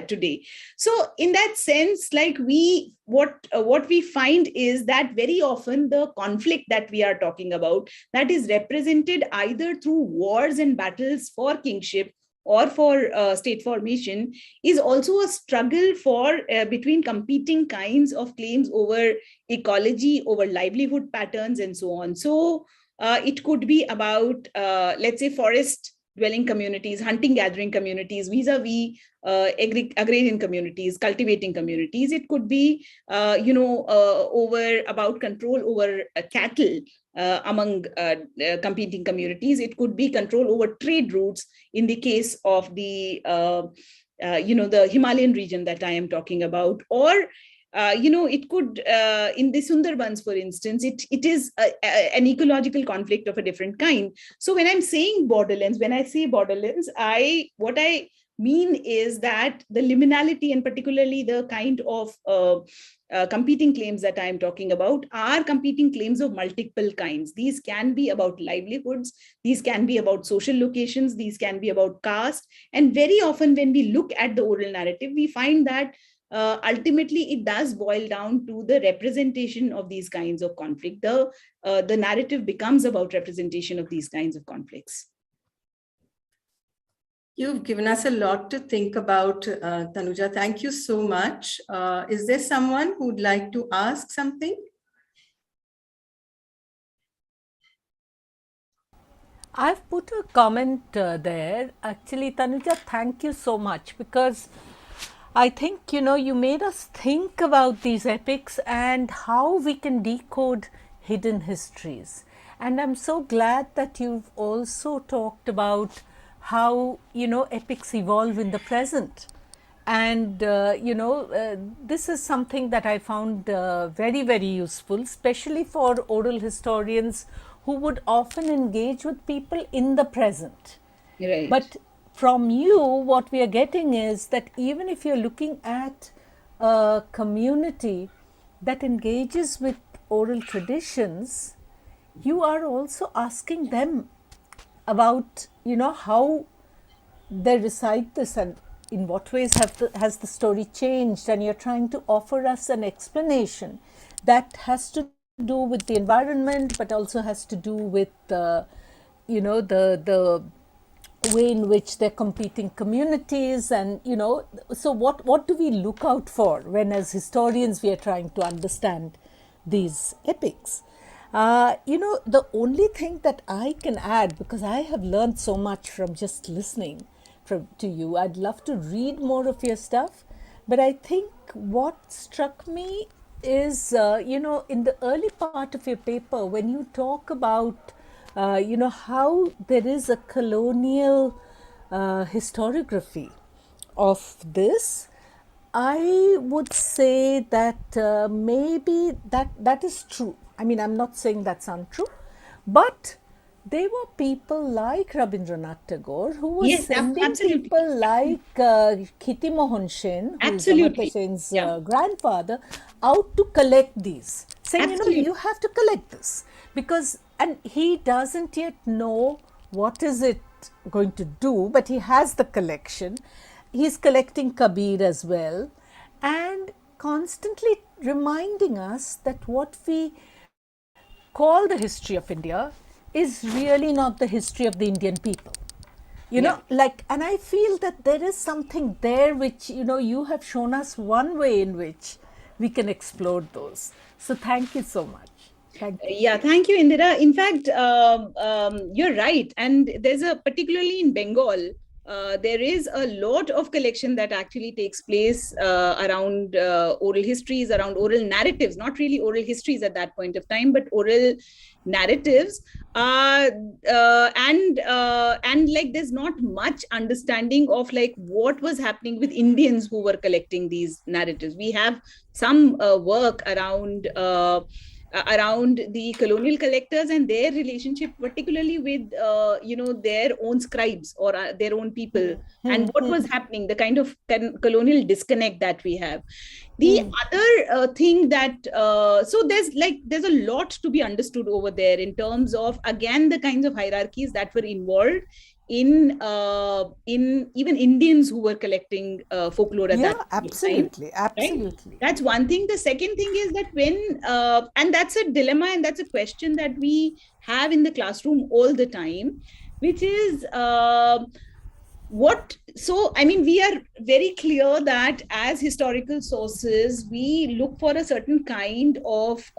today. So in that sense, like what we find is that very often the conflict that we are talking about, that is represented either through wars and battles for kingship or for state formation, is also a struggle for between competing kinds of claims over ecology, over livelihood patterns, and so on. So it could be about, let's say, forest dwelling communities, hunting gathering communities, vis-a-vis agrarian communities, cultivating communities. It could be over about control over cattle among competing communities. It could be control over trade routes in the case of the the Himalayan region that I am talking about, or it could, in the Sundarbans, for instance, it is an ecological conflict of a different kind. So when I'm saying borderlands, when I say borderlands, what I mean is that the liminality, and particularly the kind of competing claims that I'm talking about, are competing claims of multiple kinds. These can be about livelihoods, these can be about social locations, these can be about caste. And very often when we look at the oral narrative, we find that ultimately it does boil down to the representation of these kinds of conflict. The narrative becomes about representation of these kinds of conflicts. You've given us a lot to think about, Tanuja. Thank you so much. Is there someone who'd like to ask something? I've put a comment there. Actually, Tanuja, thank you so much, because I think, you made us think about these epics and how we can decode hidden histories. And I'm so glad that you've also talked about how, epics evolve in the present. And, this is something that I found very, very useful, especially for oral historians who would often engage with people in the present. Right. But from you, what we are getting is that even if you're looking at a community that engages with oral traditions, you are also asking them about, how they recite this and in what ways has the story changed, and you're trying to offer us an explanation that has to do with the environment, but also has to do with the way in which they're competing communities. And so what do we look out for when, as historians, we are trying to understand these epics? The only thing that I can add, because I have learned so much from just listening to you, I'd love to read more of your stuff, but I think what struck me is, in the early part of your paper, when you talk about how there is a colonial historiography of this, I would say that maybe that is true. I mean, I'm not saying that's untrue, but there were people like Rabindranath Tagore who were sending absolutely. people like Khiti Mohan Sen, who is Amartya Sen's grandfather, out to collect these, saying, you have to collect this, because, and he doesn't yet know what is it going to do, but he has the collection. He's collecting Kabir as well, and constantly reminding us that what we call the history of India is really not the history of the Indian people. And I feel that there is something there which, you have shown us one way in which we can explore those. So thank you so much. Thank you. Yeah, thank you, Indira. In fact, you're right. And there's particularly in Bengal, there is a lot of collection that actually takes place around oral histories, around oral narratives, not really oral histories at that point of time, but oral narratives. And there's not much understanding of what was happening with Indians who were collecting these narratives. We have some work around the colonial collectors and their relationship, particularly with their own scribes or their own people, and what was happening, the kind of colonial disconnect that we have. The other thing that so there's a lot to be understood over there in terms of, again, the kinds of hierarchies that were involved in even Indians who were collecting folklore at that absolutely, time, absolutely. right? That's one thing. The second thing is that when and that's a dilemma, and that's a question that we have in the classroom all the time, which is we are very clear that as historical sources, we look for a certain kind of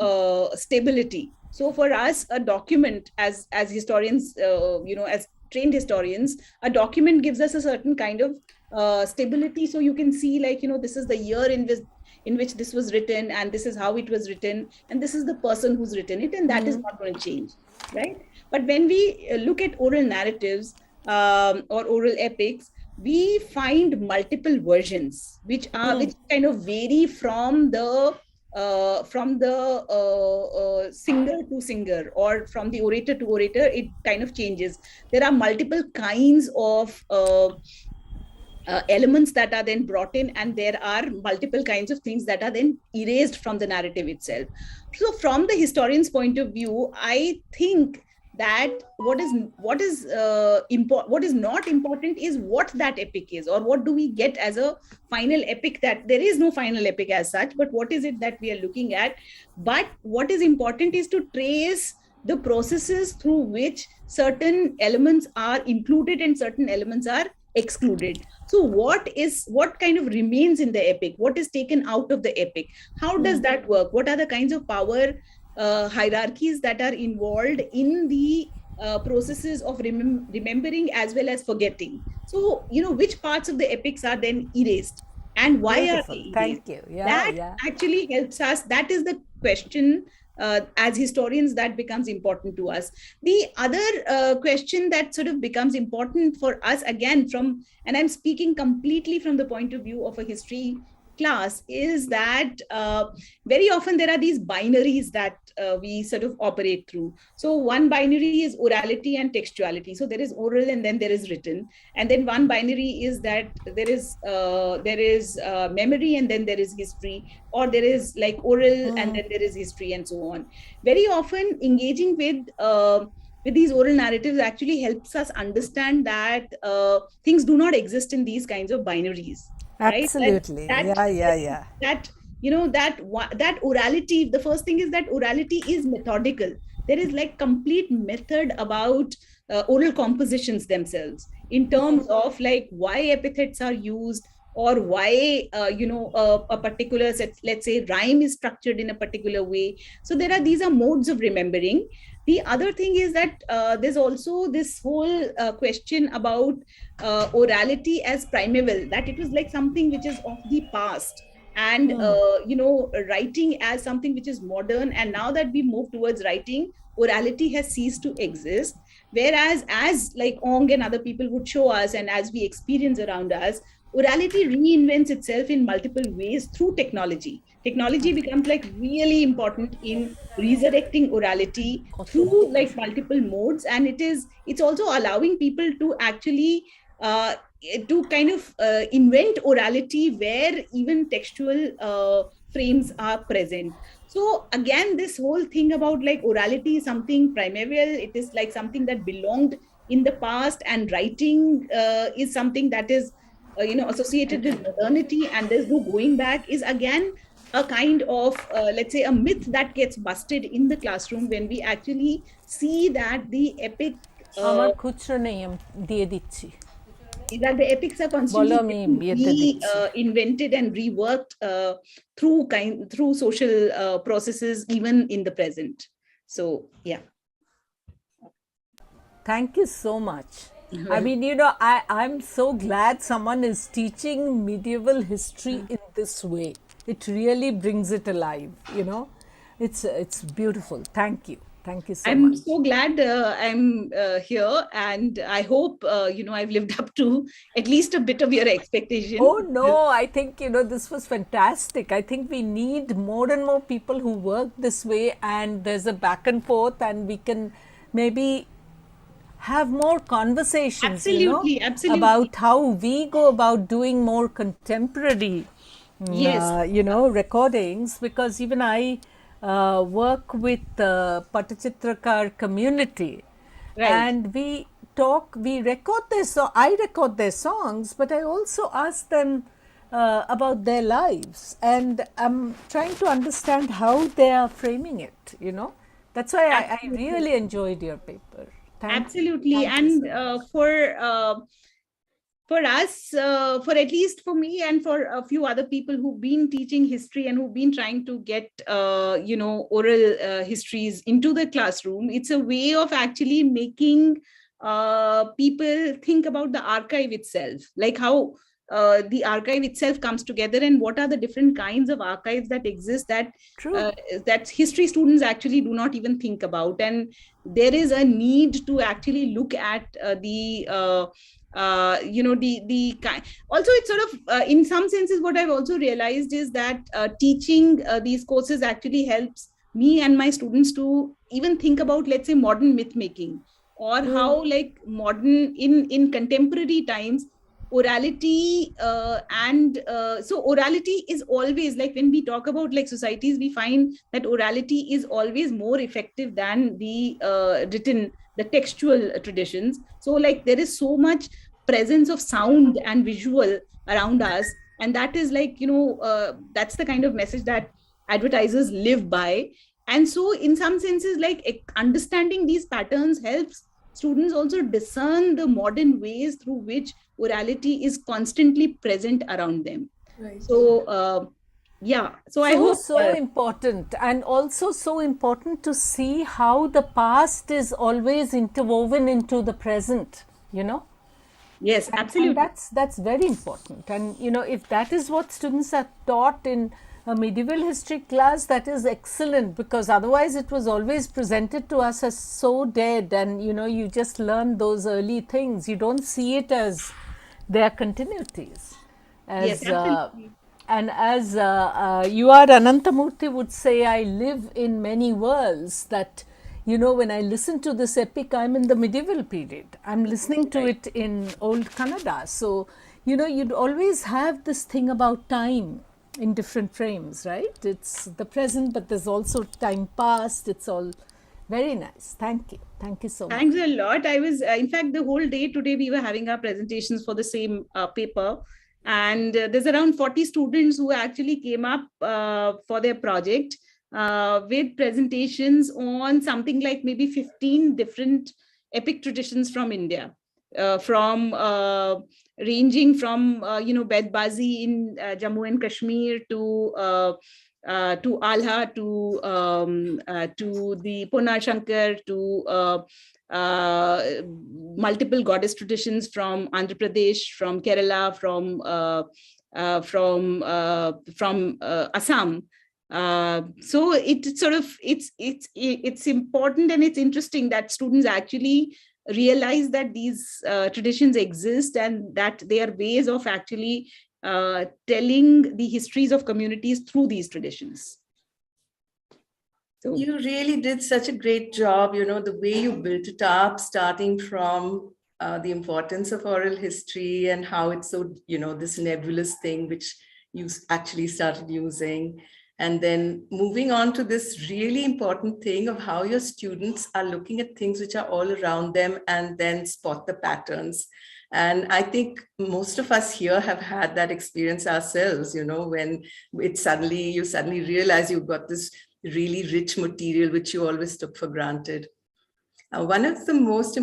stability. So for us, a document, as historians, as trained historians, a document gives us a certain kind of stability. So you can see, like, this is the year in which this was written, and this is how it was written, and this is the person who's written it, and that is not going to change, right? But when we look at oral narratives, or oral epics, we find multiple versions which kind of vary from the singer to singer, or from the orator to orator. It kind of changes. There are multiple kinds of elements that are then brought in, and there are multiple kinds of things that are then erased from the narrative itself. So from the historian's point of view, I think that what is not important is what that epic is, or what do we get as a final epic. That there is no final epic as such, but what is it that we are looking at? But what is important is to trace the processes through which certain elements are included and certain elements are excluded. So what kind of remains in the epic? What is taken out of the epic? How does that work? What are the kinds of power hierarchies that are involved in the processes of remembering as well as forgetting? So, which parts of the epics are then erased, and why Beautiful. are they erased? Thank you. That actually helps us. That is the question. As historians, that becomes important to us. The other question that sort of becomes important for us, again, and I'm speaking completely from the point of view of a history class, is that very often there are these binaries that we sort of operate through. So one binary is orality and textuality. So there is oral and then there is written, and then one binary is that there is memory and then there is history, or there is like oral and then there is history, and so on. Very often engaging with these oral narratives actually helps us understand that things do not exist in these kinds of binaries. Absolutely. Right? That orality, the first thing is that orality is methodical. There is like complete method about oral compositions themselves, in terms of like why epithets are used, or why a particular let's say rhyme is structured in a particular way. So these are modes of remembering. The other thing is that there's also this whole question about orality as primeval, that it was like something which is of the past, and writing as something which is modern. And now that we move towards writing, orality has ceased to exist. Whereas, as like Ong and other people would show us, and as we experience around us, orality reinvents itself in multiple ways through technology. Technology becomes like really important in resurrecting orality through like multiple modes, and it's also allowing people to actually to kind of invent orality where even textual frames are present. So again, this whole thing about like orality is something primeval. It is like something that belonged in the past, and writing is something that is associated with modernity, and there's no going back, is again a kind of let's say a myth that gets busted in the classroom when we actually see that the epic আমার খুচরো নেই, আমি দিয়ে দিচ্ছি। that the epics are constantly invented and reworked through social processes, even in the present. So yeah. Thank you so much. I mean, I'm so glad someone is teaching medieval history in this way. It really brings it alive, It's beautiful. Thank you. Thank you so much. I'm so glad I'm here, and I hope, I've lived up to at least a bit of your expectation. Oh, no, I think, this was fantastic. I think we need more and more people who work this way, and there's a back and forth, and we can maybe have more conversations, absolutely. about how we go about doing more contemporary, recordings, because even I work with the Patachitrakar community, right. And we talk, we record their I record their songs, but I also ask them about their lives, and I'm trying to understand how they are framing it. That's why I Absolutely. really enjoyed your paper. Absolutely. Thank you And so much. For us, for at least for me and for a few other people who've been teaching history and who've been trying to get, oral histories into the classroom, it's a way of actually making people think about the archive itself, like how the archive itself comes together and what are the different kinds of archives that exist True. that history students actually do not even think about. And there is a need to actually look at the kind. Also, it's sort of in some senses what I've also realized is that teaching these courses actually helps me and my students to even think about, let's say, modern myth making, or how, like, modern in contemporary times, orality and so orality is always, like, when we talk about like societies, we find that orality is always more effective than the the textual traditions. So, like, there is so much presence of sound and visual around us, and that is, like, that's the kind of message that advertisers live by. And so in some senses, like, understanding these patterns helps students also discern the modern ways through which orality is constantly present around them. Right. So yeah, so I hope So important, and also so important to see how the past is always interwoven into the present, yes, and absolutely. that's very important. And if that is what students are taught in a medieval history class, that is excellent, because otherwise it was always presented to us as so dead, and you just learn those early things, you don't see it as their continuities, Yes, as absolutely. and as UR Anantamurthy would say, I live in many worlds. That, when I listen to this epic, I'm in the medieval period. I'm listening to Right. it in old Kannada. So, you'd always have this thing about time in different frames, right? It's the present, but there's also time past. It's all very nice. Thank you. Thank you so much. Thanks a lot. I was, in fact, the whole day today we were having our presentations for the same paper, and there's around 40 students who actually came up for their project with presentations on something like maybe 15 different epic traditions from India, from ranging from Bedbazi in Jammu and Kashmir to Alha, to the Pona Shankar, to multiple goddess traditions from Andhra Pradesh, from Kerala, from Assam. So it sort of it's important, and it's interesting that students actually realize that these traditions exist, and that they are ways of actually telling the histories of communities through these traditions. So you really did such a great job, the way you built it up, starting from the importance of oral history and how it's so, this nebulous thing which you actually started using. And then moving on to this really important thing of how your students are looking at things which are all around them and then spot the patterns. And I think most of us here have had that experience ourselves, when you suddenly realize you've got this really rich material which you always took for granted. One of the most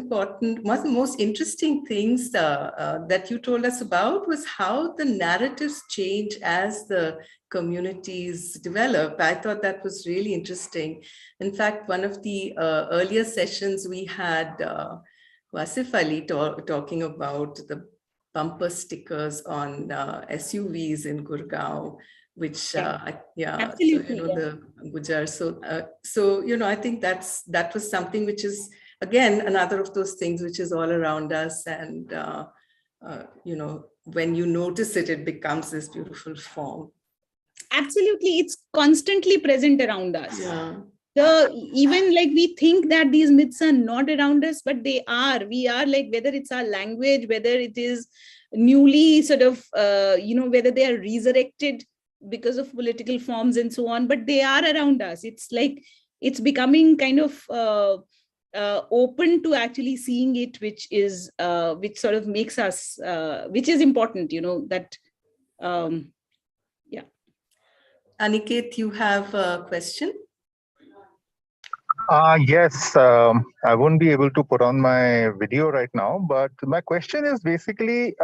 interesting things that you told us about was how the narratives change as the communities develop. I thought that was really interesting. In fact, one of the earlier sessions we had Wasif Ali talking about the bumper stickers on SUVs in Gurgaon, which absolutely, yeah. the Gujar. So I think that was something which is again another of those things which is all around us, and when you notice it, it becomes this beautiful form. Absolutely, it's constantly present around us. Yeah. Even like we think that these myths are not around us, but they are. We are, like, whether it's our language, whether it is newly sort of whether they are resurrected because of political forms and so on, but they are around us. It's like it's becoming kind of open to actually seeing it, which sort of makes us, which is important, that, yeah. Aniket, you have a question? Yes, I won't be able to put on my video right now, but my question is basically,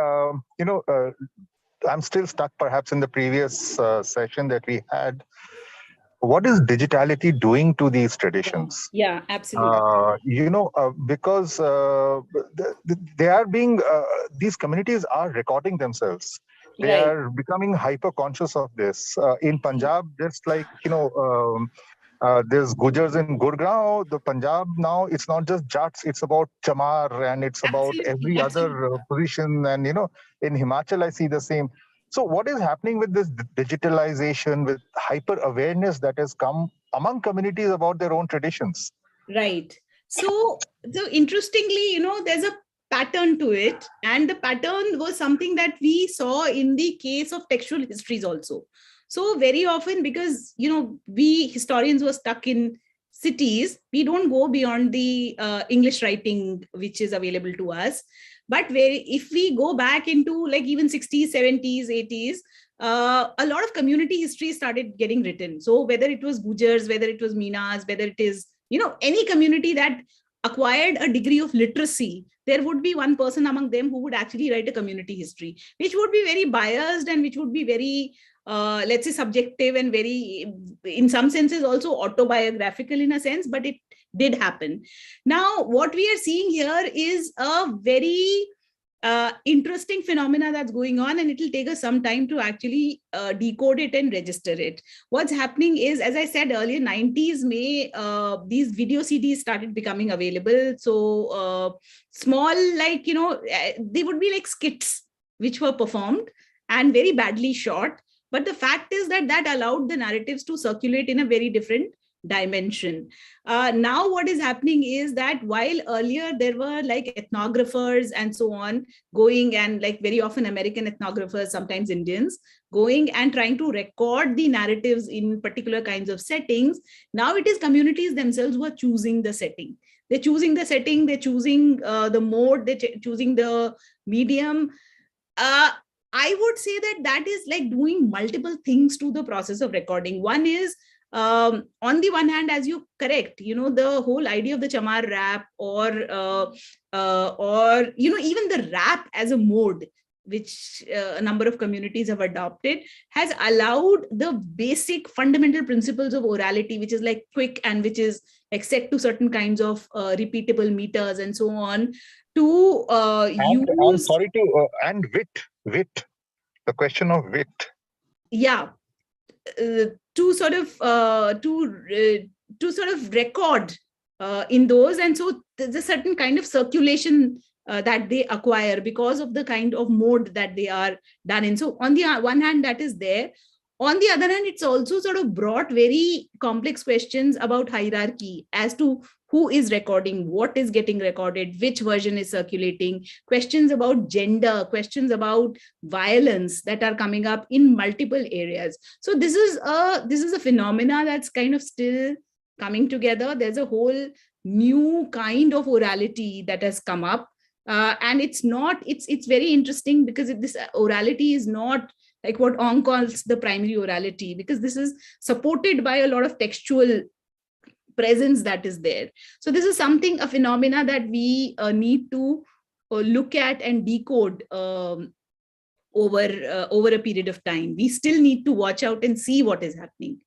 I'm still stuck perhaps in the previous session that we had. What is digitality doing to these traditions? Yeah, absolutely. Because they are being, these communities are recording themselves. They Right. are becoming hyper conscious of this. In Punjab, just like, there's Gujars in Gurgaon, the Punjab now, it's not just Jats, it's about Chamar and it's about every other position. And, in Himachal, I see the same. So what is happening with this digitalization, with hyper awareness that has come among communities about their own traditions? Right. So interestingly, there's a pattern to it. And the pattern was something that we saw in the case of textual histories also. So very often, because, we historians were stuck in cities, we don't go beyond the English writing, which is available to us. But if we go back into like even 60s, 70s, 80s, a lot of community history started getting written. So whether it was Gujars, whether it was Meenas, whether it is, any community that acquired a degree of literacy, there would be one person among them who would actually write a community history, which would be very biased and which would be very, let's say, subjective and very, in some senses, also autobiographical in a sense, but it did happen. Now, what we are seeing here is a very interesting phenomena that's going on, and it will take us some time to actually decode it and register it. What's happening is, as I said earlier, 90s these video CDs started becoming available. So small, like, they would be like skits which were performed and very badly shot. But the fact is that allowed the narratives to circulate in a very different dimension. Now what is happening is that while earlier there were like ethnographers and so on going, and like very often American ethnographers, sometimes Indians, going and trying to record the narratives in particular kinds of settings, now it is communities themselves who are choosing the setting. They're choosing the setting, they're choosing the mode, they're choosing the medium. I would say that is like doing multiple things to the process of recording. One is, on the one hand, as you correct, the whole idea of the Chamar rap or even the rap as a mode, which a number of communities have adopted, has allowed the basic fundamental principles of orality, which is like quick and which is like set to certain kinds of repeatable meters and so on, to use. I'm sorry to, and wit, the question of wit. Yeah. To sort of record in those, and so there's a certain kind of circulation that they acquire because of the kind of mode that they are done in. So on the one hand, that is there. On the other hand, it's also sort of brought very complex questions about hierarchy as to who is recording, what is getting recorded, which version is circulating, questions about gender, questions about violence that are coming up in multiple areas. So this is a phenomena that's kind of still coming together. There's a whole new kind of orality that has come up. And it's very interesting because this orality is not like what Ong calls the primary orality, because this is supported by a lot of textual presence that is there. So this is a phenomena that we need to look at and decode over a period of time. We still need to watch out and see what is happening.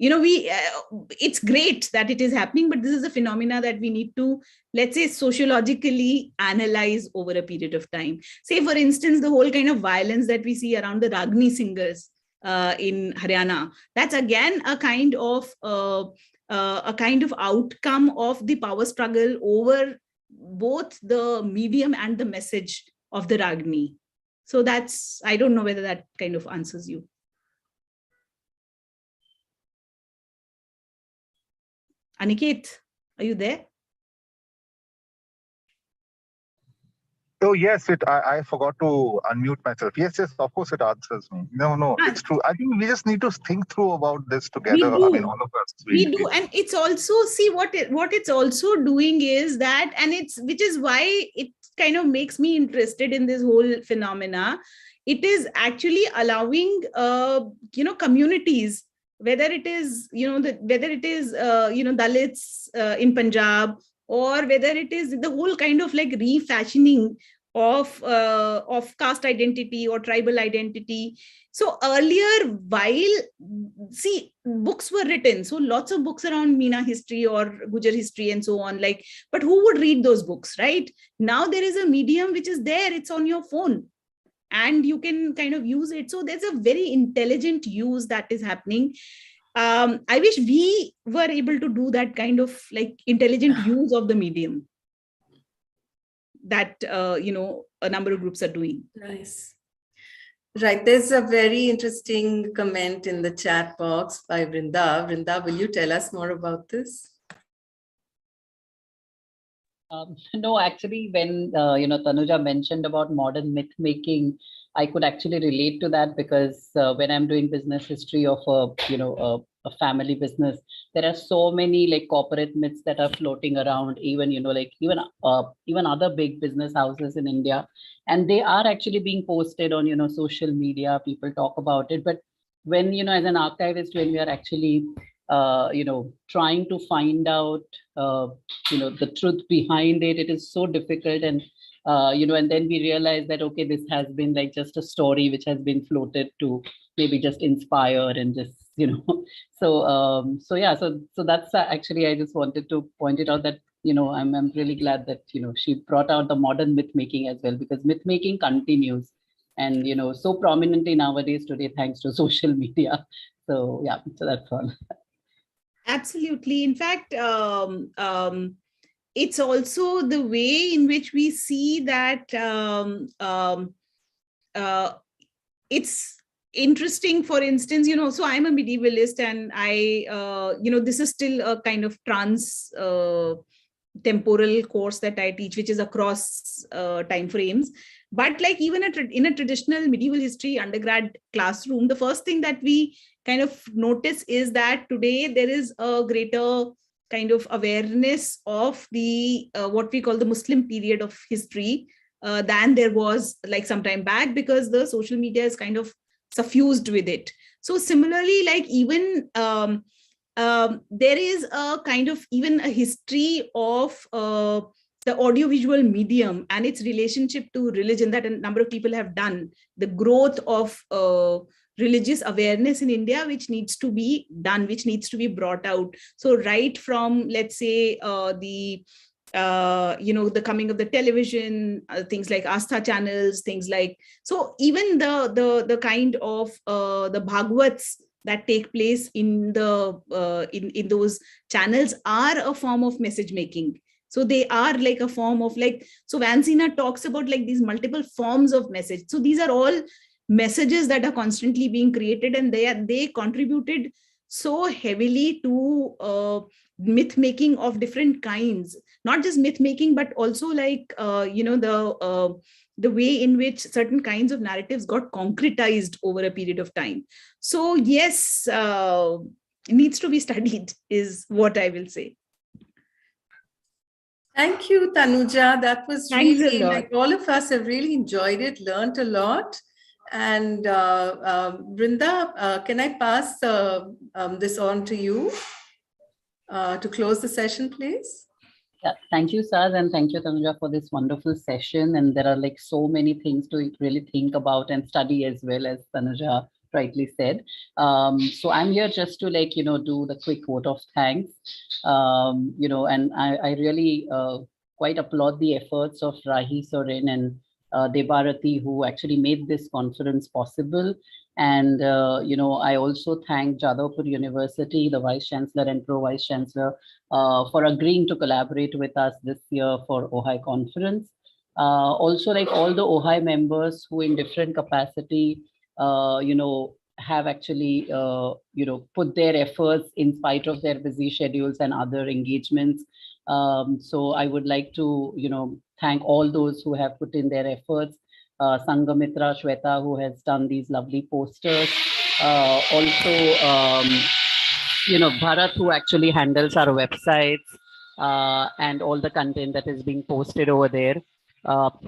It's great that it is happening, but this is a phenomena that we need to, let's say, sociologically analyze over a period of time. Say, for instance, the whole kind of violence that we see around the Ragni singers in Haryana. That's again a kind of outcome of the power struggle over both the medium and the message of the Ragni. So I don't know whether that kind of answers you. Aniket, are you there? Oh yes, I forgot to unmute myself. Yes, of course it answers me. No, it's true. I think we just need to think through about this We together. I mean, do. all of us. We do. And it's also, see, what it's also doing is that, and which is why it kind of makes me interested in this whole phenomena. It is actually allowing, communities, whether it is, Dalits in Punjab, or whether it is the whole kind of like refashioning of caste identity or tribal identity. So earlier, while, see, books were written, so lots of books around Meena history or Gujar history and so on, like, but who would read those books, right? Now there is a medium which is there, it's on your phone, and you can kind of use it. So there's a very intelligent use that is happening. I wish we were able to do that kind of like intelligent use of the medium that a number of groups are doing. Nice. Right. There's a very interesting comment in the chat box by Vrinda. Vrinda, will you tell us more about this? No, actually, when Tanuja mentioned about modern myth making, I could actually relate to that, because when I'm doing business history of a family business, there are so many like corporate myths that are floating around, even even other big business houses in India, and they are actually being posted on social media. People talk about it, but when as an archivist, when we are actually trying to find out the truth behind it, it is so difficult. And and then we realize that, okay, this has been like just a story which has been floated to maybe just inspire and just so that's actually, I just wanted to point it out that I'm really glad that she brought out the modern myth making as well, because myth making continues, and so prominently nowadays today, thanks to social media. So yeah, so that's all. Absolutely. In fact, it's also the way in which we see that it's interesting. For instance, so I'm a medievalist, and I, this is still a kind of temporal course that I teach, which is across time frames. But like even in a traditional medieval history undergrad classroom, the first thing that we kind of notice is that today there is a greater kind of awareness of the what we call the Muslim period of history than there was like some time back, because the social media is kind of suffused with it. So similarly, like even there is a kind of even a history of the audiovisual medium and its relationship to religion that a number of people have done, the growth of religious awareness in India, which needs to be done, which needs to be brought out. So right from, let's say, the coming of the television, things like Astha channels, things like, so even the kind of the Bhagavats that take place in the in those channels are a form of message making. So they are like a form of like, so Vansina talks about like these multiple forms of message. So these are all messages that are constantly being created, and they contributed so heavily to myth making of different kinds, not just myth making, but also like the way in which certain kinds of narratives got concretized over a period of time. So yes, it needs to be studied is what I will say. Thank you, Tanuja. That was Thanks really, a lot. like, all of us have really enjoyed it, learned a lot. And Brinda, can I pass this on to you to close the session, please? Yeah, thank you, Saz, and thank you, Tanuja, for this wonderful session. And there are like so many things to really think about and study as well, as Tanuja rightly said. So I'm here just to do the quick vote of thanks. And I really quite applaud the efforts of Rahi Soren and Debarati, who actually made this conference possible. And, I also thank Jadavpur University, the Vice Chancellor and Pro-Vice Chancellor, for agreeing to collaborate with us this year for OHI conference. Also, like all the OHI members who in different capacity, have actually, put their efforts in spite of their busy schedules and other engagements So I would like to, thank all those who have put in their efforts. Sangamitra Shweta, who has done these lovely posters. Also, Bharat, who actually handles our websites and all the content that is being posted over there.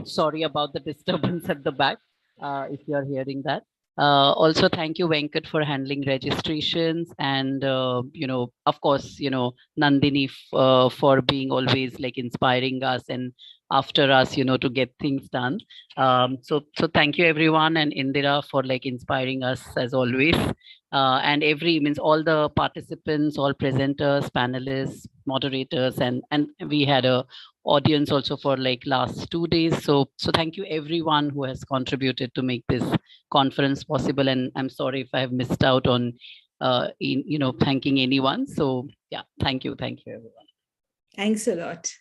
Sorry about the disturbance at the back, if you're hearing that. Also, thank you, Venkat, for handling registrations, and of course, Nandini for being always like inspiring us and after us, to get things done. So thank you, everyone, and Indira for like inspiring us as always. And all the participants, all presenters, panelists, moderators, and we had a audience also for like last 2 days. So thank you everyone who has contributed to make this conference possible. And I'm sorry if I have missed out on thanking anyone. So yeah, thank you everyone. Thanks a lot.